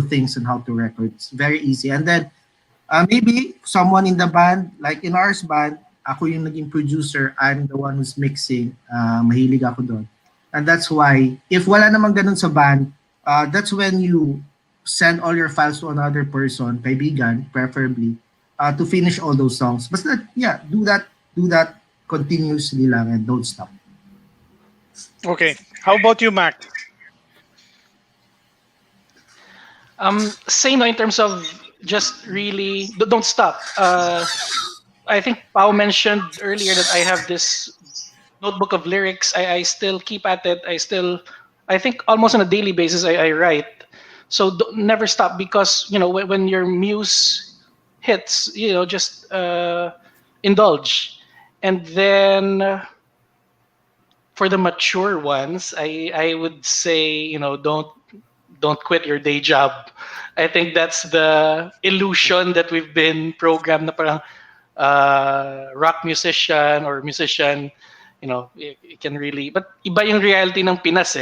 S11: things and how to record. It's very easy. And then, maybe someone in the band, like in ours band, ako yung naging producer, I'm the one who's mixing. Mahilig ako doon. And that's why, if wala namang ganun sa band, that's when you send all your files to another person, kaibigan, preferably, to finish all those songs. But yeah, do that continuously lang and don't stop.
S5: Okay. How about you, Mac?
S10: Same in terms of just really don't stop. I think Pao mentioned earlier that I have this notebook of lyrics. I still keep at it. I think almost on a daily basis I write. So never stop because when your muse hits, just indulge. And then for the mature ones, I would say don't quit your day job. I think that's the illusion that we've been programmed na parang rock musician or musician, you can really, but iba yung reality ng Pinas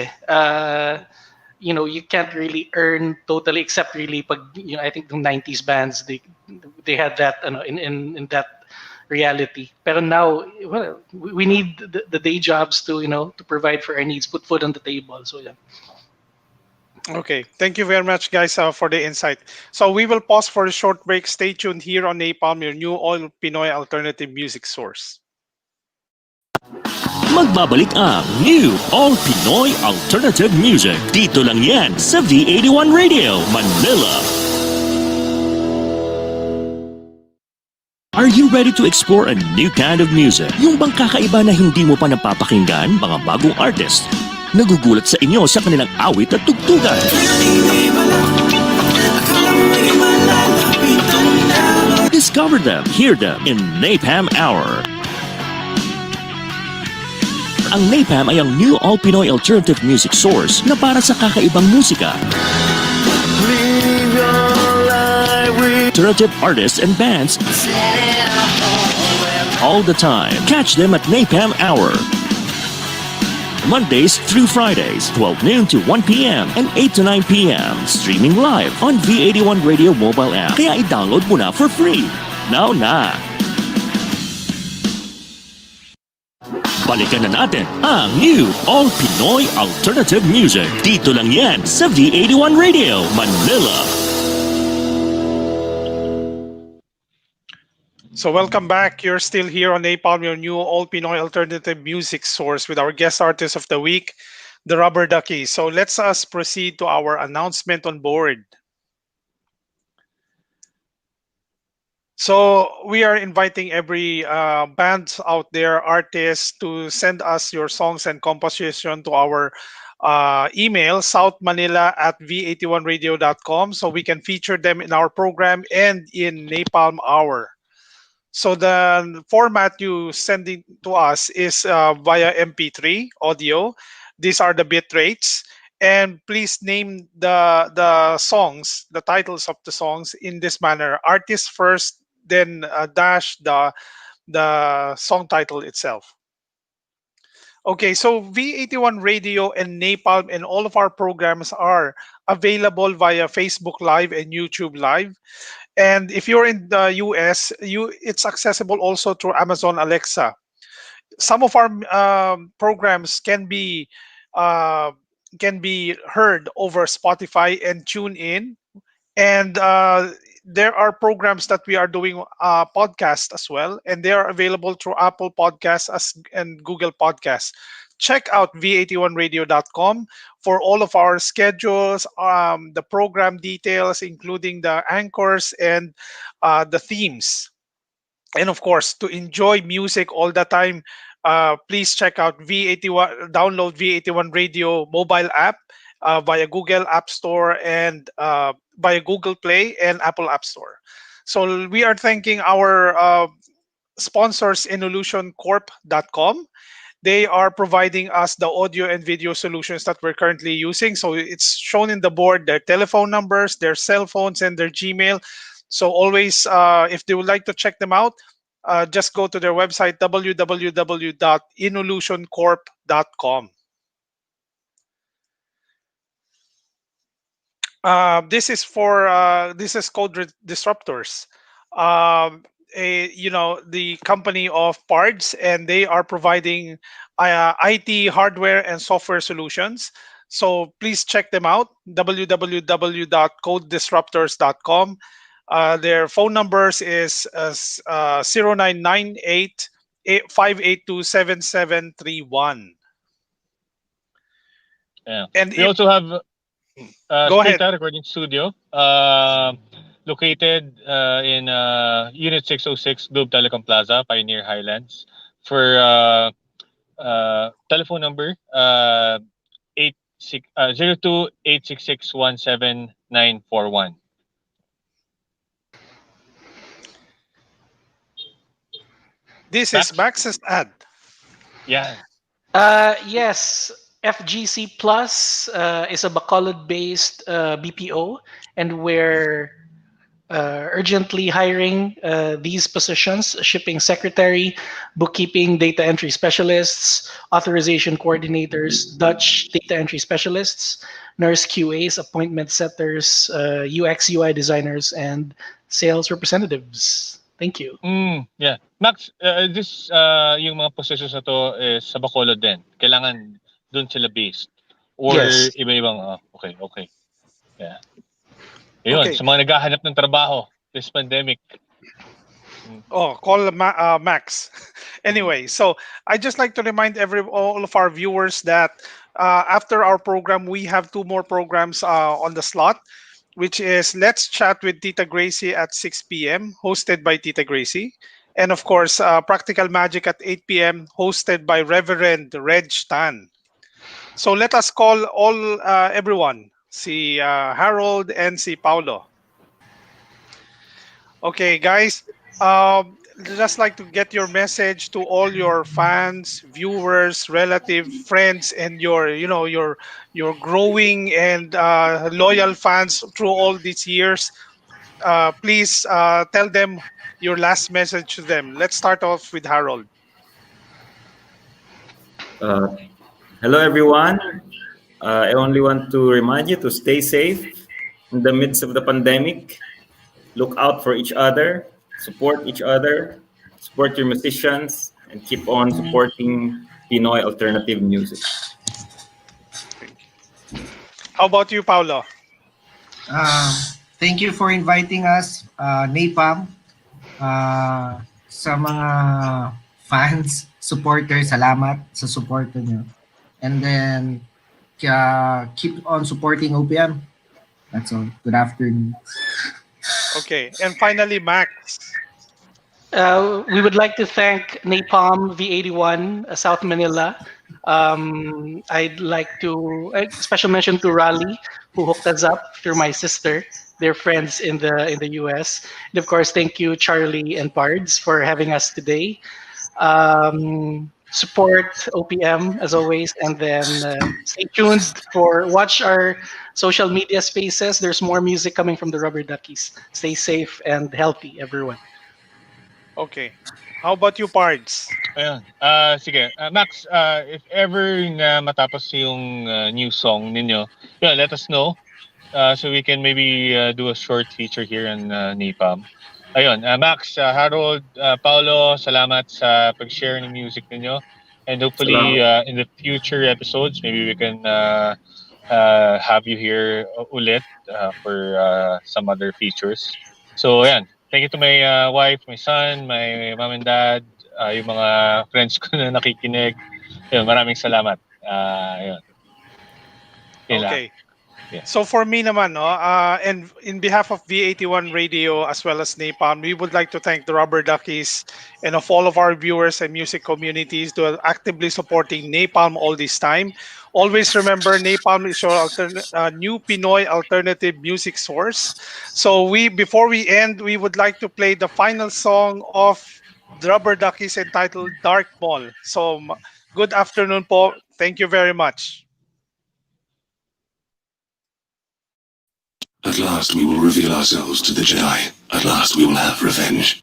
S10: you can't really earn totally except really pag, I think the 90s bands they had that in that reality. Pero now, well, we need the day jobs to to provide for our needs, put food on the table. So yeah.
S5: Okay, thank you very much, guys, for the insight. So we will pause for a short break. Stay tuned here on Napalm, your new all Pinoy alternative music source.
S2: Magbabalik ang New All Pinoy Alternative Music. Dito lang yan sa V81 Radio, Manila. Are you ready to explore a new kind of music? Yung bang kakaiba na hindi mo pa napapakinggan? Mga bagong artist. Nagugulat sa inyo sa kanilang awit at tugtugan. Discover them, hear them in Napalm Hour. Ang Napalm ay ang new all-Pinoy alternative music source na para sa kakaibang musika. Alternative artists and bands all the time. Catch them at Napalm Hour. Mondays through Fridays, 12 noon to 1 p.m. and 8 to 9 p.m. Streaming live on V81 Radio mobile app. Kaya i-download mo na for free. Now na! Balikan na natin ang new All Pinoy Alternative Music. Dito lang yan sa V81 Radio, Manila.
S5: So welcome back. You're still here on Napalm, your new all Pinoy alternative music source with our guest artist of the week, the Rubberduckies. So let's us proceed to our announcement on board. So we are inviting every band out there, artists, to send us your songs and composition to our email, southmanila@v81radio.com, so we can feature them in our program and in Napalm Hour. So the format you send it to us is via MP3 audio. These are the bit rates, and please name the songs, the titles of the songs in this manner: artist first, then dash the song title itself. Okay, so V81 Radio and Napalm and all of our programs are available via Facebook Live and YouTube Live. And if you're in the US, it's accessible also through Amazon Alexa. Some of our programs uh, can be heard over Spotify and tune in. And there are programs that we are doing podcasts as well, and they are available through Apple Podcasts and Google Podcasts. Check out v81radio.com for all of our schedules, the program details, including the anchors and the themes. And of course, to enjoy music all the time, please check out V81, download V81 Radio mobile app via Google App Store and via Google Play and Apple App Store. So we are thanking our sponsors, inolutioncorp.com. They are providing us the audio and video solutions that we're currently using. So it's shown in the board, their telephone numbers, their cell phones, and their Gmail. So always, if they would like to check them out, just go to their website, www.inolutioncorp.com. This is called Disruptors. The company of Pards, and they are providing IT hardware and software solutions. So please check them out, www.codedisruptors.com. Their phone numbers is 0998 582 7731.
S6: Yeah.
S5: And
S6: We also have
S5: go ahead.
S6: Specta Recording Studio, located in Unit 606, Globe Telecom Plaza, Pioneer Highlands. For telephone number 02-866-17941.
S5: This is Max's ad.
S6: Yeah.
S10: Yes, FGC Plus is a Bacolod-based BPO, and we're urgently hiring these positions: shipping secretary, bookkeeping data entry specialists, authorization coordinators, Dutch data entry specialists, nurse QAs, appointment setters, UX UI designers, and sales representatives. Thank you.
S6: Yeah. Max, yung mga positions na to is sa Bacolod din. Kailangan dun sila based. Or
S10: Yes.
S6: iba-ibang, okay. Yeah. Ayun,
S5: Okay.
S6: sa mga naghahanap ng trabaho this pandemic.
S5: Oh, call Max. Anyway, so I just like to remind all of our viewers that after our program, we have two more programs on the slot. which is Let's Chat with Tita Gracie at 6 p.m., hosted by Tita Gracie. And of course, Practical Magic at 8 p.m., hosted by Reverend Reg Tan. So let us call all everyone, si Harold and si Paulo. Okay, guys, just like to get your message to all your fans, viewers, relative, friends, and your growing and loyal fans through all these years. Please tell them your last message to them. Let's start off with Harold.
S9: Uh, Hello, everyone. I only want to remind you to stay safe in the midst of the pandemic. Look out for each other, support your musicians, and keep on supporting Pinoy alternative music.
S5: How about you, Paulo?
S11: Um, Thank you for inviting us, Napam. Sa mga fans, supporters, salamat sa support nyo. And then, keep on supporting OPM. That's all. Good afternoon.
S5: Okay, and finally, Max.
S10: We would like to thank Napalm V81 South Manila. I'd like to special mention to Raleigh, who hooked us up through my sister. They're friends in the US, and of course, thank you Charlie and Pards for having us today. Support OPM as always, and then stay tuned for watch our social media spaces. There's more music coming from the Rubberduckies. Stay safe and healthy, everyone.
S5: Okay. How about you, Pards?
S6: Ayun. Sige. Max, if ever na matapos yung new song ninyo, yeah, let us know. So we can maybe do a short feature here in Napalm. Ayun. Max, Harold, Paolo, salamat sa pag-share ng music ninyo. And hopefully
S9: Salamat.
S6: in the future episodes, maybe we can have you here ulit for some other features. So, ayan. Thank you to my wife, my son, my mom and dad, yung mga friends ko na nakikinig. Yun, maraming salamat. Yun. Yun lang.
S5: Okay.
S6: Yeah.
S5: So for me naman, no, and in behalf of V81 Radio as well as Napalm, we would like to thank the Rubberduckies and of all of our viewers and music communities who are actively supporting Napalm all this time. Always remember, Napalm is your new Pinoy alternative music source. So before we end, we would like to play the final song of the Rubberduckies entitled Dark Mall. So good afternoon po. Thank you very much.
S13: At last we will reveal ourselves to the Jedi. At last we will have revenge.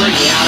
S7: Yeah.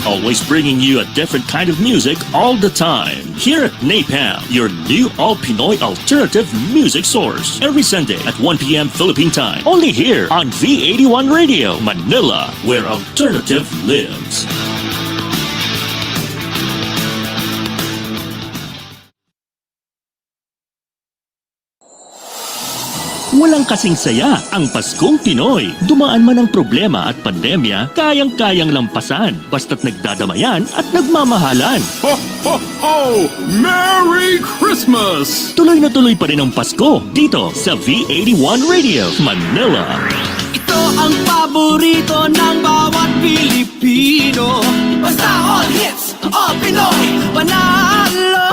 S2: Always bringing you a different kind of music all the time. Here at Napalm, your new all Pinoy alternative music source. Every Sunday at 1 p.m. Philippine time. Only here on V81 Radio, Manila, where alternative lives. Walang kasing saya ang Paskong Pinoy. Dumaan man ang problema at pandemya, kayang-kayang lampasan. Basta't nagdadamayan at nagmamahalan.
S3: Ho, ho, ho! Merry Christmas!
S2: Tuloy na tuloy pa rin ang Pasko dito sa V81 Radio, Manila.
S4: Ito ang paborito ng bawat Pilipino. Basta all hits, all Pinoy, panalo!